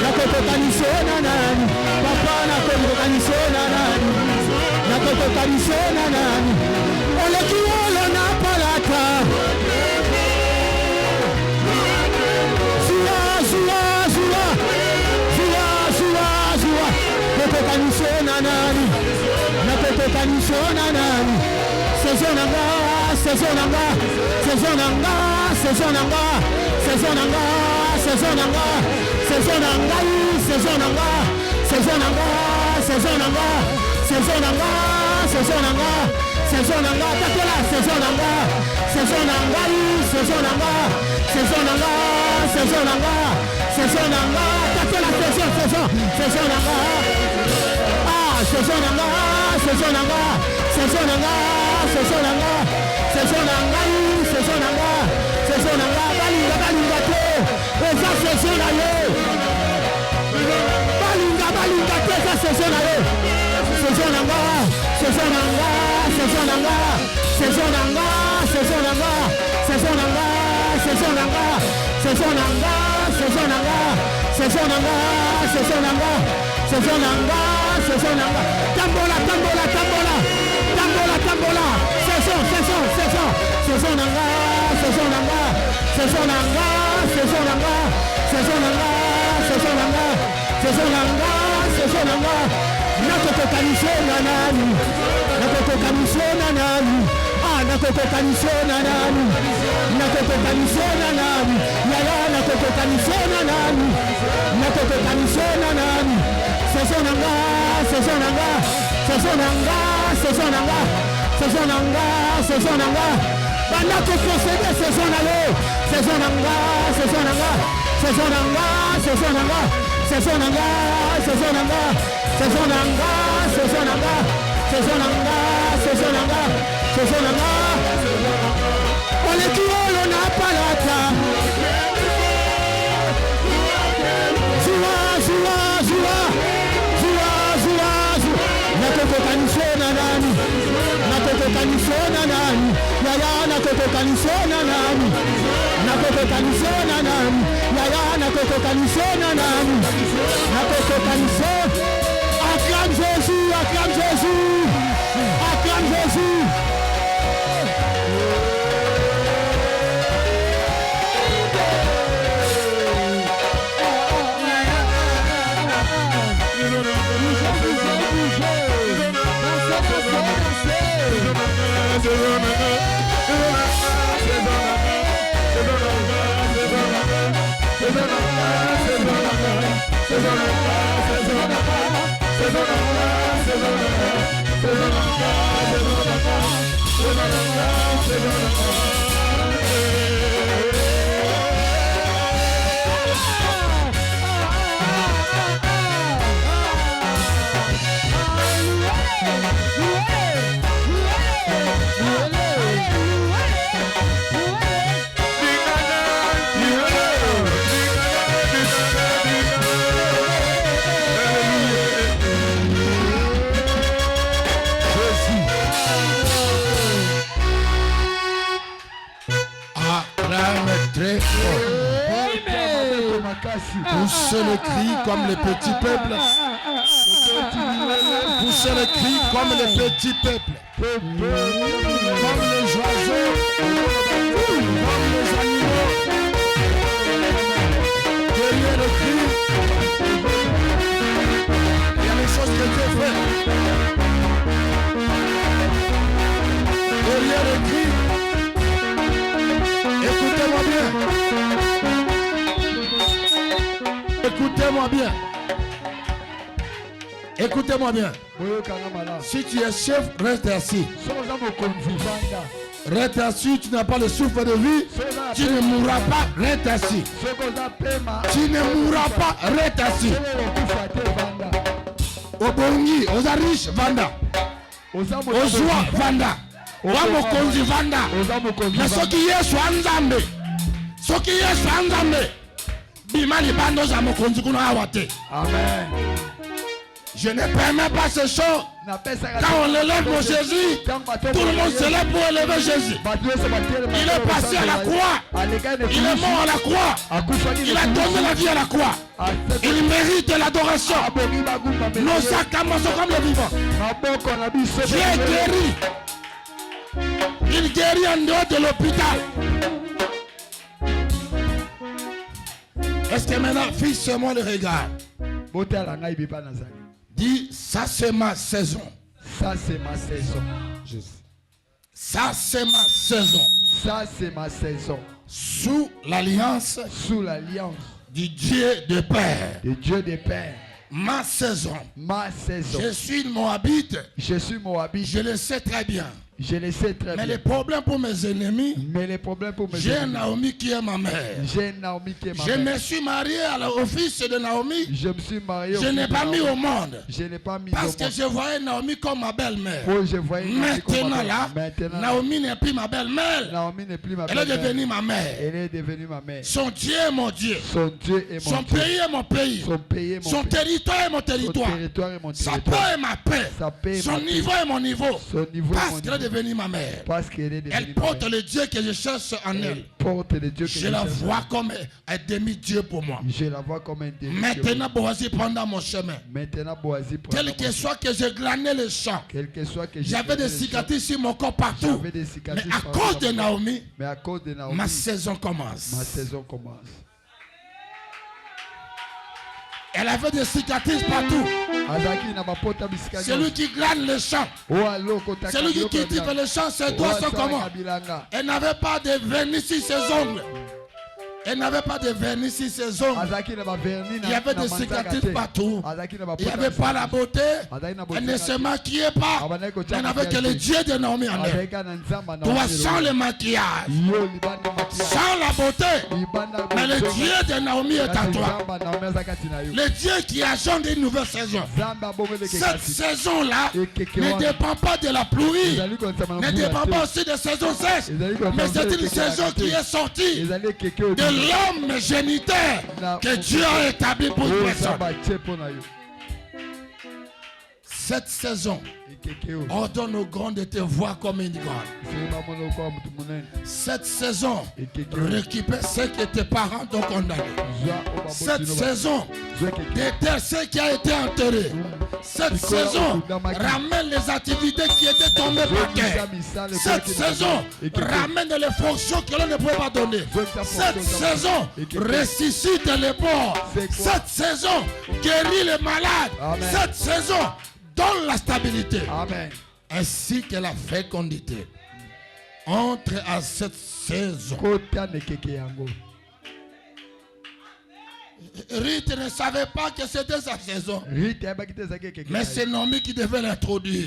Nakokokanisona nani? Papa nakokokanisona nani? Nakokokanisona nani? Ole kiwolo na palata. Nakokokanisona nani? Nakokokanisona nani? Sezonanga, sezonanga, sezonanga, sezonanga, sezonanga, sezonanga, sezonanga, sezonanga, sezonanga, sezonanga, sezonanga, sezonanga, sezonanga, tatola, sezonanga, sezonanga, sezonanga, sezonanga, sezonanga, sezonanga, tatola, sezonanga. Sezonanga, sezonanga, sezonanga, sezonanga, sezonanga, sezonanga, sezonanga, balinga, balinga te, eza sezona yo. Balinga, balinga te, eza sezona yo. Sezonanga, sezonanga, sezonanga, sezonanga, sezonanga, sezonanga, sezonanga, sezonanga, sezonanga, sezonanga, sezonanga, sezonanga. Sezonanga, tambola, tambola, tambola, tambola, tambola, saison, saison, saison, sezonanga, sezonanga, sezonanga, sezonanga, sezonanga, sezonanga, sezonanga, sezonanga, nakokokanisona nani? Nakokokanisona nani? Nakokokanisona nani? Nakokokanisona nani? Yaya nakokokanisona nani? Nakokokanisona nani? Sezonanga, sezonanga, sezonanga, sezonanga, sezonanga, sezonanga. Bandako procéder sezonalo, sezonanga, sezonanga, sezonanga, sezonanga, sezonanga, sezonanga, sezonanga, sezonanga, sezonanga, sezonanga, sezonanga. Ole kiolo na palata. Zua, zua, zua. Nakokokanisona nani? Nakokokanisona nani? Yaya nakokokanisona nani? Nakokokanisona nani? Yaya nakokokanisona nani? Nakokokanisona. Acclame Jésus, acclame Jésus, acclame Jésus.
Poussez le cri comme les petits peuples. Poussez le cri comme les petits peuples. Comme les oiseaux, comme les animaux. Derrière le cri, il y a les choses que Dieu fait. Derrière le cri, écoutez. Écoutez-moi bien. Écoutez-moi bien.
boyokanga malamu.
Si tu es chef, reste assis.
Soki oza mokonzi vanda.
Reste assis, tu n'as pas le souffle de vie. Tu ne mourras pas, reste assis.
Soki oza pema.
Tu ne mourras pas, reste assis.
Soki okokufa te vanda.
Obongi, oza riche, vanda.
Oza
Ozwa, vanda. Wa mokonzi, vanda.
Oza mokonzi
Mais
vanda.
soki Yesu anzambe. Soki Yesu anzambe. Bima libanda oza mokonzi kuna awa te.
Amen.
Je ne permets pas ces choses. Quand on élève mon Jésus, tout le monde se lève pour élever Jésus. Il est passé à la croix. Il est mort à la croix. Il a donné la vie à la croix. Il mérite l'adoration. Nos sacrements sont comme les vivants. Dieu guérit. Il guérit en dehors de l'hôpital. Est-ce que maintenant, fixe-moi le regard. Dis, ça c'est ma saison.
Ça c'est ma saison.
Ça c'est ma saison.
Ça c'est ma saison.
Sous l'alliance
Sous l'alliance
du Dieu de Père.
de Dieu des pères.
Ma saison.
Ma saison.
Je suis Moabite.
Je suis Moabite.
Je le sais très bien.
Je le sais très
Mais
bien.
les problèmes pour mes ennemis,
Mais les problèmes pour mes
j'ai
ennemis.
Naomi qui est ma mère.
J'ai Naomi qui est ma
Je
mère.
me suis marié au fils de Naomi.
Je me suis marié. au
Je
fils
n'ai
de
pas mis
Naomi.
au monde.
Je n'ai pas mis
Parce
au
que
monde.
je voyais Naomi comme ma belle-mère.
Oh, je voyais Naomi comme ma
Maintenant
mère.
là,
Maintenant,
Naomi n'est plus ma belle-mère.
Naomi n'est plus ma
Elle est
belle-mère.
devenue ma mère.
Elle est devenue ma mère.
Son Dieu est mon Dieu.
Son Dieu est mon
Son
Dieu.
pays est mon pays.
Son pays est mon
Son
pays.
territoire est mon
Son
territoire.
territoire est mon
Sa
territoire.
paix est ma paix.
Sa paix est
Son
ma paix.
niveau est mon niveau.
Son niveau est
Parce
mon
qu'elle est
niveau.
devenue ma mère.
Parce qu'elle est devenue
Elle
ma
porte
mère.
le Dieu que je cherche en elle.
Elle porte le Dieu que
Je la
cherche.
vois comme un demi-dieu pour moi.
Je la vois comme un demi-dieu.
Maintenant, Boazi, pendant mon chemin,
Maintenant, Boazi prend
quel que soit que je glanais le champ,
quel que soit que
j'avais des cicatrices sur mon corps partout.
J'avais des
Mais
cicatrices
à
partout
cause de
dans mon corps.
Naomi,
Mais à cause de Naomi,
ma saison commence.
ma saison commence.
Elle avait des cicatrices partout.
Azaki na bapota bisika.
Celui qui glane le champ, celui qui cultive le champ, ses doigts sont comment? Elle n'avait pas de vernis sur ses ongles. Elle n'avait pas de vernis sur ses ongles. Il y avait des cicatrices partout. Il n'y avait pas la beauté. Elle ne se maquillait pas. Elle n'avait que le Dieu de Naomi en elle. Toi, sans le maquillage, sans la beauté, mais le Dieu de Naomi est à toi. Le Dieu qui agit d'une nouvelle saison. Cette saison-là ne dépend pas de la pluie, ne dépend pas aussi de saison sèche, mais c'est une saison qui est sortie de l'homme géniteur que Dieu a établi pour une personne. Cette saison, ordonne aux grands de te voir comme une grande. Cette saison, récupère ce que tes parents t'ont condamné. Cette saison, déterre ce qui a été enterré. Cette saison, ramène les activités qui étaient tombées par terre. Cette saison, ramène les fonctions que l'on ne pouvait pas donner. Cette saison, ressuscite les morts. Cette saison, guérit les malades. Cette saison, donne la stabilité.
Amen.
Ainsi que la fécondité. Entre à cette saison. Ruth ne savait pas que c'était sa saison. Mais c'est Naomi qui devait l'introduire.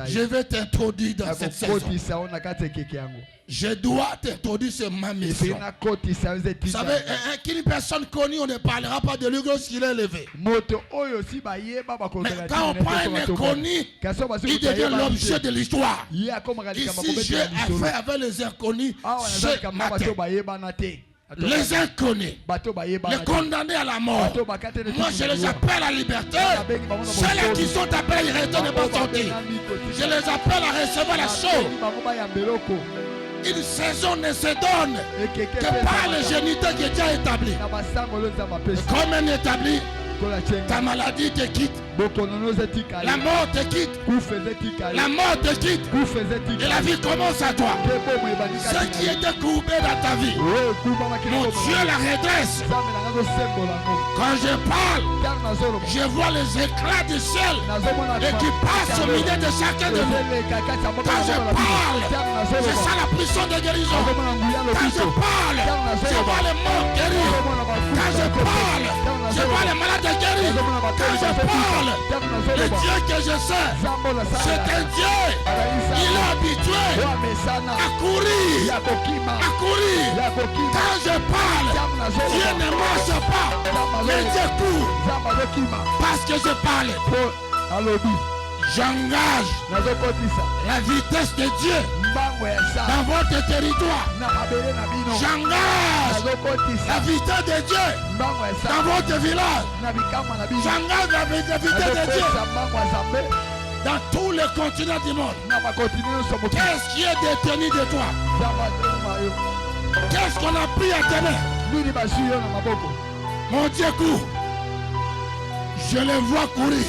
Je vais t'introduire dans cette saison. Je dois t'introduire sur ma mission. Vous savez, qu'une personne connue, on ne parlera pas de lui lorsqu'il est élevé. Mais quand on prend un inconnu, il devient l'objet de l'histoire. Ici, j'ai affaire avec les inconnus ce matin. Les inconnus, les condamnés à la mort. Moi, je les appelle à la liberté. Ceux-là qui sont appelés à ne pas sortir. Je les appelle à recevoir la chose. Une saison ne se donne que par le géniteur qui est déjà établi. Comme un établi, ta maladie te quitte. La mort te quitte. La mort te quitte. Et la vie commence à toi. Ce qui était courbé dans ta vie, mon Dieu la redresse. Quand je parle, je vois les éclats du ciel et qui passent au milieu de chacun de nous. Quand je parle, je sens la puissance de guérison. Quand je parle, je vois les morts guérir. Quand je parle, je vois les malades guérir. Quand je parle, le Dieu que je sais, c'est un Dieu. Il est habitué à courir. À courir. Quand je parle, Dieu ne marche pas, mais Dieu court. Parce que je parle. J'engage la vitesse de Dieu dans votre territoire. J'engage la vitesse de Dieu dans votre village. J'engage la vitesse de Dieu dans tous les continents du monde. Qu'est-ce qui est détenu de toi? Qu'est-ce qu'on a pris à tes mains? Mon Dieu court. Je les vois courir.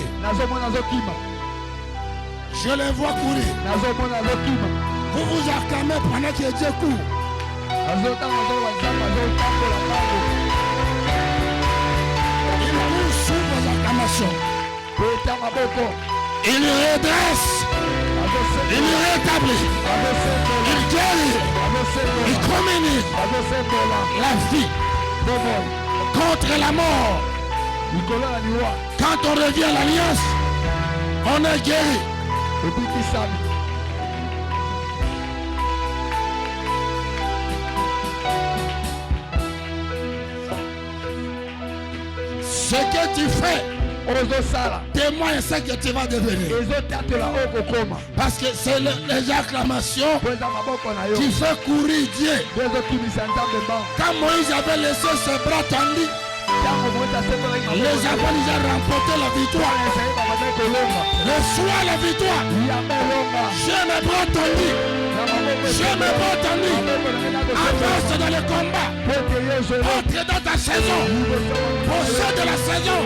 Je les vois courir. Vous vous acclamez pendant que Dieu court. Il court sous vos acclamations. Il redresse. Il rétablit. Il guérit. Il communique la vie contre la mort. Quand on revient à l'alliance, on est guéri. Ce que tu fais, témoigne ce que tu vas devenir. Parce que c'est les acclamations qui fait courir Dieu. Quand Moïse avait laissé ses bras tendus, les Japon déjà remporté la victoire. Reçois la victoire. J'ai mes bras tendus. J'ai mes bras tendus. Avance dans le combat. Entre dans ta saison. Possède de la saison.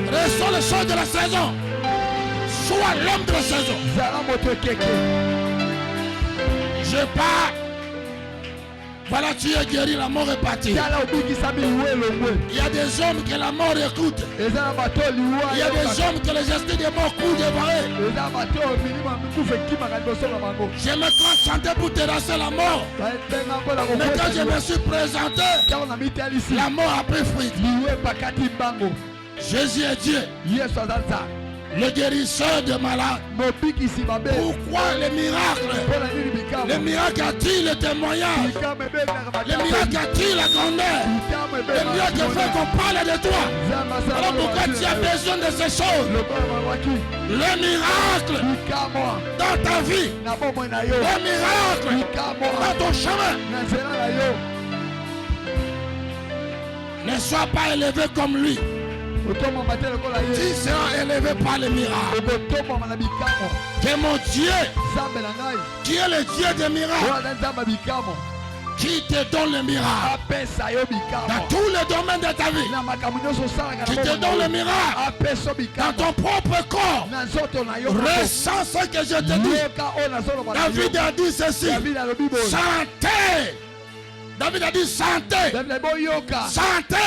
Reçois les choses de la saison. Sois l'homme de la saison. Je pars. Voilà, tu es guéri, la mort est partie. Il y a des hommes que la mort écoute. Il y a des hommes que les esprits des morts courent devant eux. Je me concentrais pour terrasser la mort. Mais quand je me suis présenté, la mort a pris fuite. Jésus est Dieu. Le guérisseur de malades. Pourquoi les miracles? Les miracles attirent le témoignage. Les miracles attirent la grandeur. Les miracles font qu'on parle de toi. Alors pourquoi tu as besoin de ces choses? Le miracle dans ta vie. Le miracle dans ton chemin. Ne sois pas élevé comme lui. Tu seras élevé par les miracles. Que mon Dieu, qui est le Dieu des miracles, qui te donne les miracles dans tous les domaines de ta vie, qui te donne les miracles dans ton propre corps. Ressens ce que je te dis. David a dit ceci: santé. David a dit santé. Santé.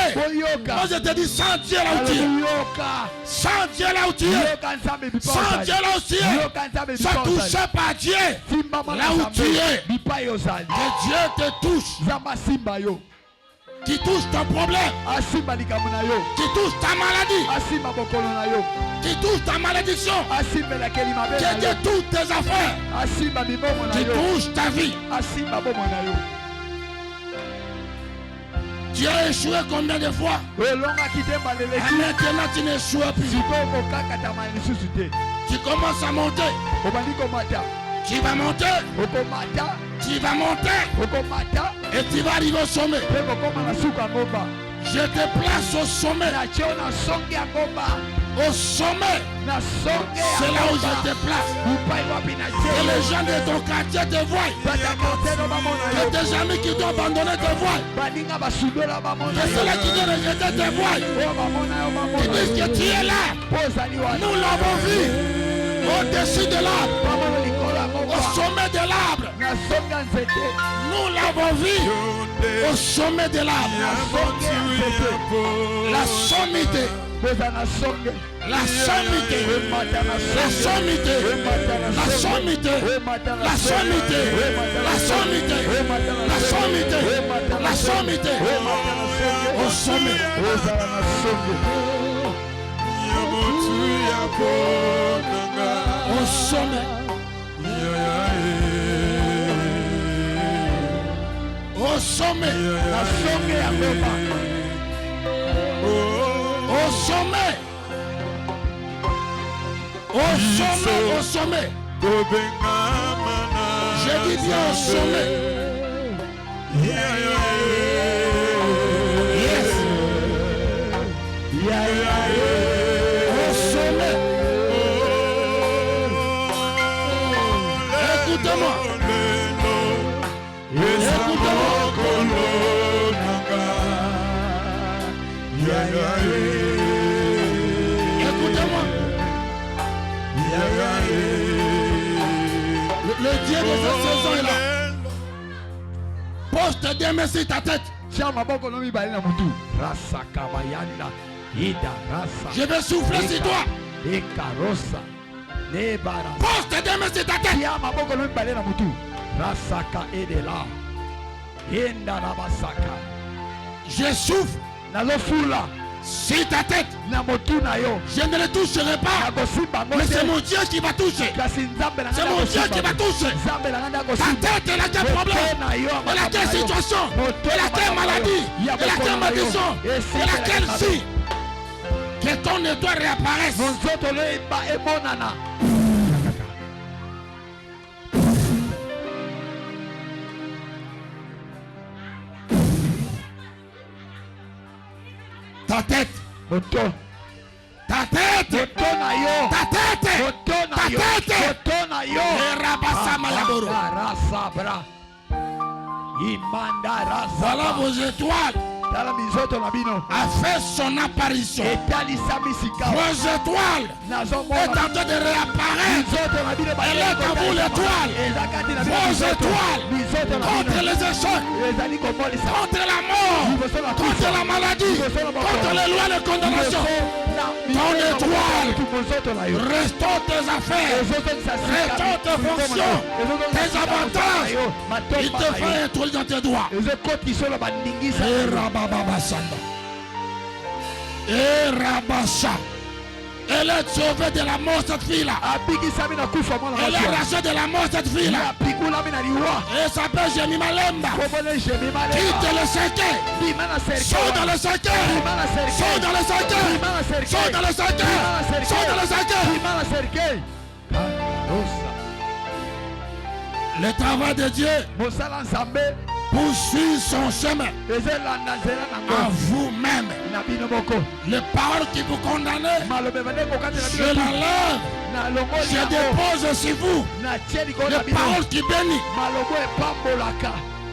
Moi je te dis sans Dieu là où tu es. Sans Dieu là où tu es. Sans Dieu là où tu es. Sois touché par Dieu là où tu es. Que Dieu te touche. Qui touche ton problème. Qui touche ta maladie. Qui touche ta malédiction. Que Dieu touche tes affaires. Qui touche ta vie. Tu as échoué combien de fois? Maintenant tu n'échoues plus. Tu commences à monter. Tu vas monter. Tu vas monter. Et tu vas arriver au sommet. Je te place au sommet. Au sommet. C'est là où je te place. Que les gens de ton quartier te voient. Que tes amis qui t'ont abandonné te voient. Que ceux-là qui t'ont rejeté te voient. Ils disent que tu es là. Nous l'avons vu. Au-dessus de l'arbre. Au sommet de l'arbre. Nous l'avons vu. Au sommet de l'arbre. La sommité. La sommité. La sommité. La sommité. La sommité. La sommité. La sommité. La sommité. Au sommet. Au sommet. Au sommet. Au sommet. Au sommet. Au sommet. Je dis bien au sommet. Yes. Au sommet. Écoutez-moi. Écoutez-moi. Le Dieu de cette saison est là. Pose tes deux mains sur ta tête. Je vais souffler sur toi. Pose tes deux mains sur ta tête. Je souffle sur ta tête. Je ne le toucherai pas. Mais c'est mon Dieu qui va toucher. C'est mon Dieu qui va toucher. Ta tête, elle a quel problème? Elle a quelle situation? Elle a quelle maladie? Elle a quelle malédiction? Elle a quelle vie? Que ton étoile réapparaisse. Ta tête. Ta tête. Ta tête. Ta tête. Voilà vos étoiles. A fait son apparition. Vos étoiles est en train de réapparaître. Elle est en vous l'étoile. Vos étoiles contre les échecs, contre la mort, contre la maladie, contre les lois de condamnation. Ton étoile restaure tes affaires, restaure tes fonctions, tes avantages. Il te fait introduire dans tes doigts. Et Rabassa. Elle est sauvée de la mort, cette fille-là. Elle est rachée de la mort, cette fille-là. Elle s'appelle Jemima Lemba. Quitte le cercueil. Saute dans le cercueil. Saute dans le cercueil. Saute dans le cercueil. Saute dans le cercueil. Le travail de Dieu poursuit son chemin à vous-même. Les paroles qui vous condamnent, je l'enlève. Je dépose sur vous les paroles qui bénissent.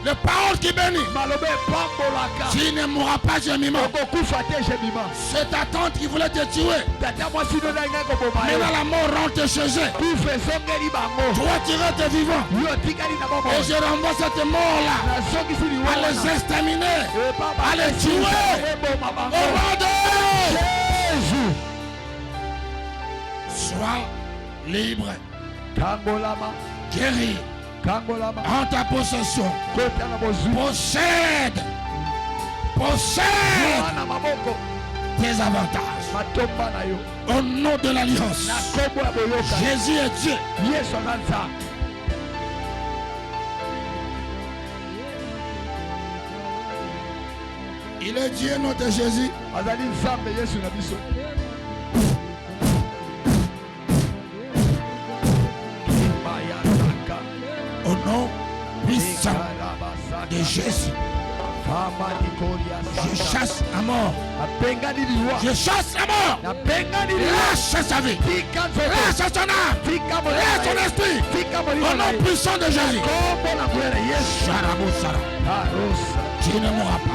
Les paroles qui bénissent. Tu ne mourras pas, Jemima. C'est ta tante qui voulait te tuer. Maintenant la mort rentre chez eux. Toi tu restes vivant. Et je renvoie cette mort-là à les exterminer, à les tuer. Au nom de Jésus. Sois libre. Guéri. En ta possession. Possède tes avantages. Au nom de l'alliance. Jésus est Dieu. Il est Dieu, notre Jésus. Au nom puissant de Jésus. Je chasse la mort. Je chasse la mort. Lâche sa vie. Lâche son âme. Lâche son esprit. Au nom puissant de Jésus. Tu ne mourras pas.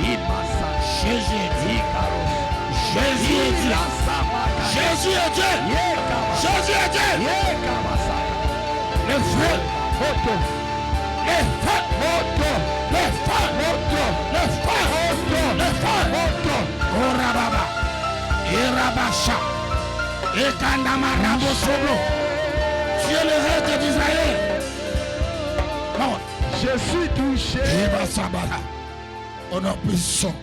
Jésus est Dieu. Jésus est Dieu. Jésus est Dieu. Jésus est Dieu. Le feu. Le feu. Le feu. Le feu. Le feu. Oh Rababa. Et Rabasha. Et Kandama Rabo Soblo. Tu es le reste d'Israël. Non.
Je suis touché.
Et Basabara. Au nom puissant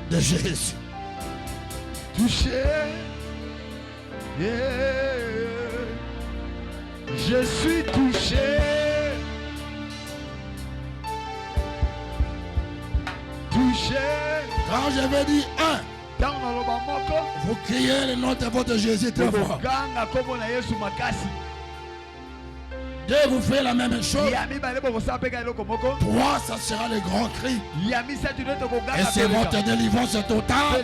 de Jésus.
Touché. Yeah. Je suis touché. Touché.
Quand je vais dire un, vous criez le nom de votre Jésus très fort. Deux, vous faites la même chose. Trois, ça sera le grand cri. Et c'est votre délivrance totale,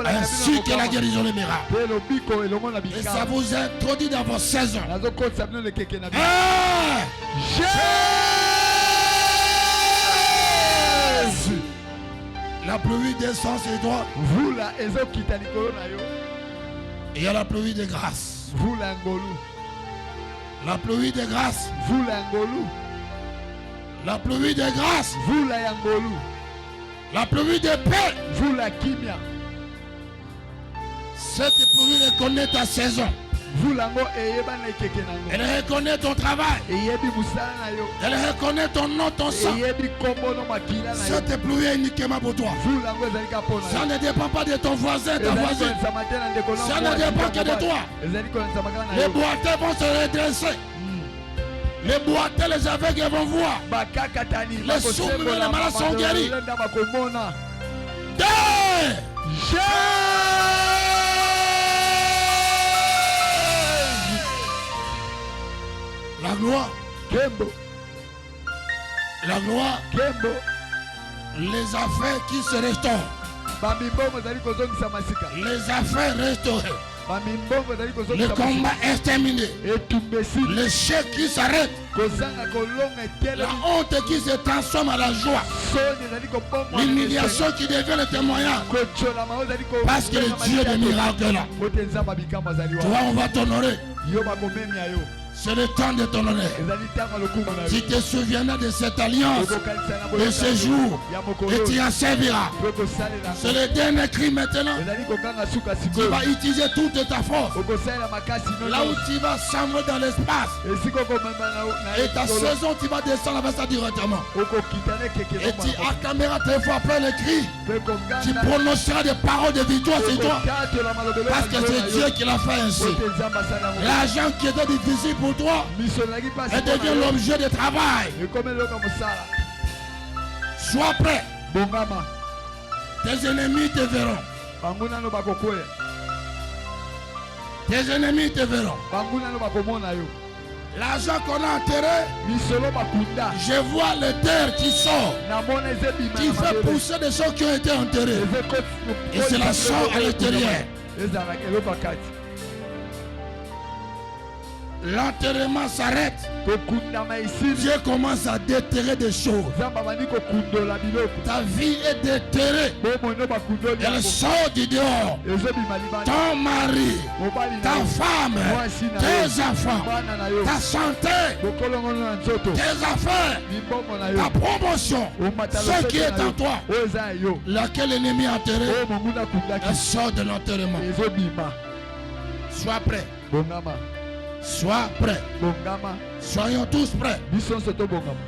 ainsi que la guérison des miracles. Et ça vous introduit dans vos saisons. Jésus! La pluie descend sur toi. Il y a la pluie de grâce. La pluie de grâce. La pluie de grâce. La pluie de paix. Cette pluie reconnaît ta saison. Elle reconnaît ton travail. Elle reconnaît ton nom, ton sang. Cette pluie est uniquement pour toi. Ça ne dépend pas de ton voisin, ta voisine. Ça ne dépend que de toi. Les boiteux vont se redresser. Les boiteux, les aveugles vont voir. Les sourds et les malades sont guéris. La gloire. La gloire. Les affaires qui se restaurent. Les affaires restaurées. Le combat est terminé. Le chèque qui s'arrête. La honte qui se transforme en la joie. L'humiliation qui devient le témoignage. Parce que le Dieu des miracles est là. Toi, on va t'honorer. C'est le temps de ton honneur. Tu te souviendras de cette alliance, de ce jour, et tu en serviras. C'est le dernier cri maintenant. Tu vas utiliser toute ta force. Là où tu vas s'envoler dans l'espace. Et ta saison, tu vas descendre avec ça directement. Et tu acclameras très fort après le cri. Tu prononceras des paroles de victoire sur toi. Parce que c'est Dieu qui l'a fait ainsi. L'argent qui était difficile pour toi et devient l'objet de travail. Sois prêt. Tes ennemis te verront. Tes ennemis te verront. L'argent qu'on a enterré, je vois le terre qui sort, qui fait pousser des choses qui ont été enterrées. Et c'est la sort à l'intérieur. L'enterrement s'arrête. Dieu commence à déterrer des choses. Ta vie est déterrée. Elle sort du dehors. Ton mari, ta femme, tes enfants, ta santé, tes affaires, ta promotion, ce qui est en toi, laquelle l'ennemi a enterré, elle sort de l'enterrement. Sois prêt. Sois prêt. Soyons tous prêts.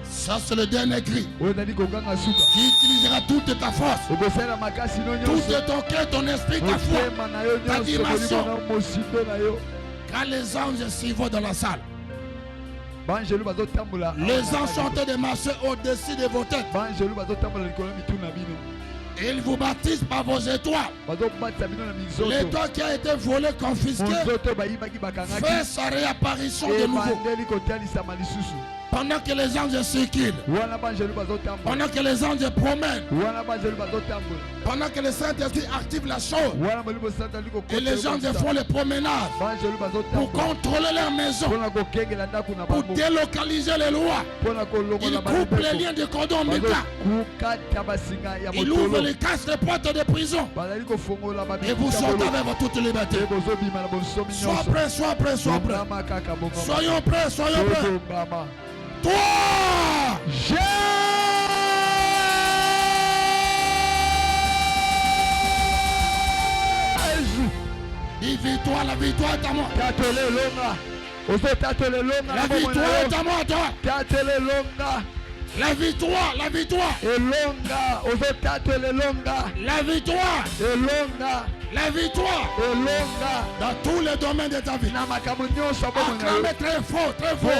Ça c'est le dernier cri. Tu utiliseras toute ta force, tout ton cœur, ton esprit, ta foi, ta dimension. Quand les anges s'y vont dans la salle, les anges sont en train de marcher au-dessus de vos têtes. Ils vous baptisent par vos étoiles. L'étoile qui a été volée, confisquée, fait sa réapparition de nouveau. Pendant que les anges circulent, pendant que les anges promènent, pendant que le Saint-Esprit active la chose, et les gens font les promenades pour contrôler leur maison, pour délocaliser les lois, ils coupent les liens de cordon ombilical, ils ouvrent les casses des portes de prison, et vous sortez avec toute liberté. Sois prêt, sois prêt, sois prêt. Soyons prêts, soyons prêts. Toi, dis victoire, la victoire est à moi. La victoire est à moi, toi. La victoire, la victoire. La victoire. La victoire. Dans tous les domaines de ta vie. Acclamez très fort, très fort.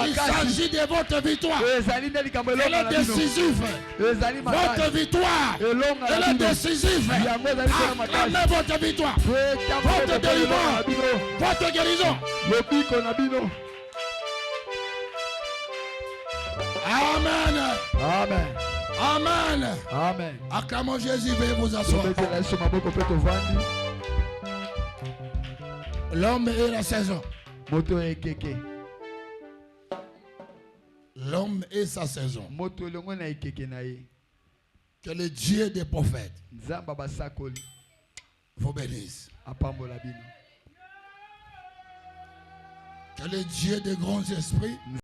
Il s'agit de votre victoire. Elle est décisive. Votre victoire. Elle est décisive. Acclamez votre victoire. Votre délivrance. Votre guérison. Amen.
Amen.
Amen.
Amen.
Acclamons Jésus, veuillez vous asseoir. L'homme et la saison. L'homme et sa saison. Que le Dieu des prophètes vous bénisse. Que le Dieu des grands esprits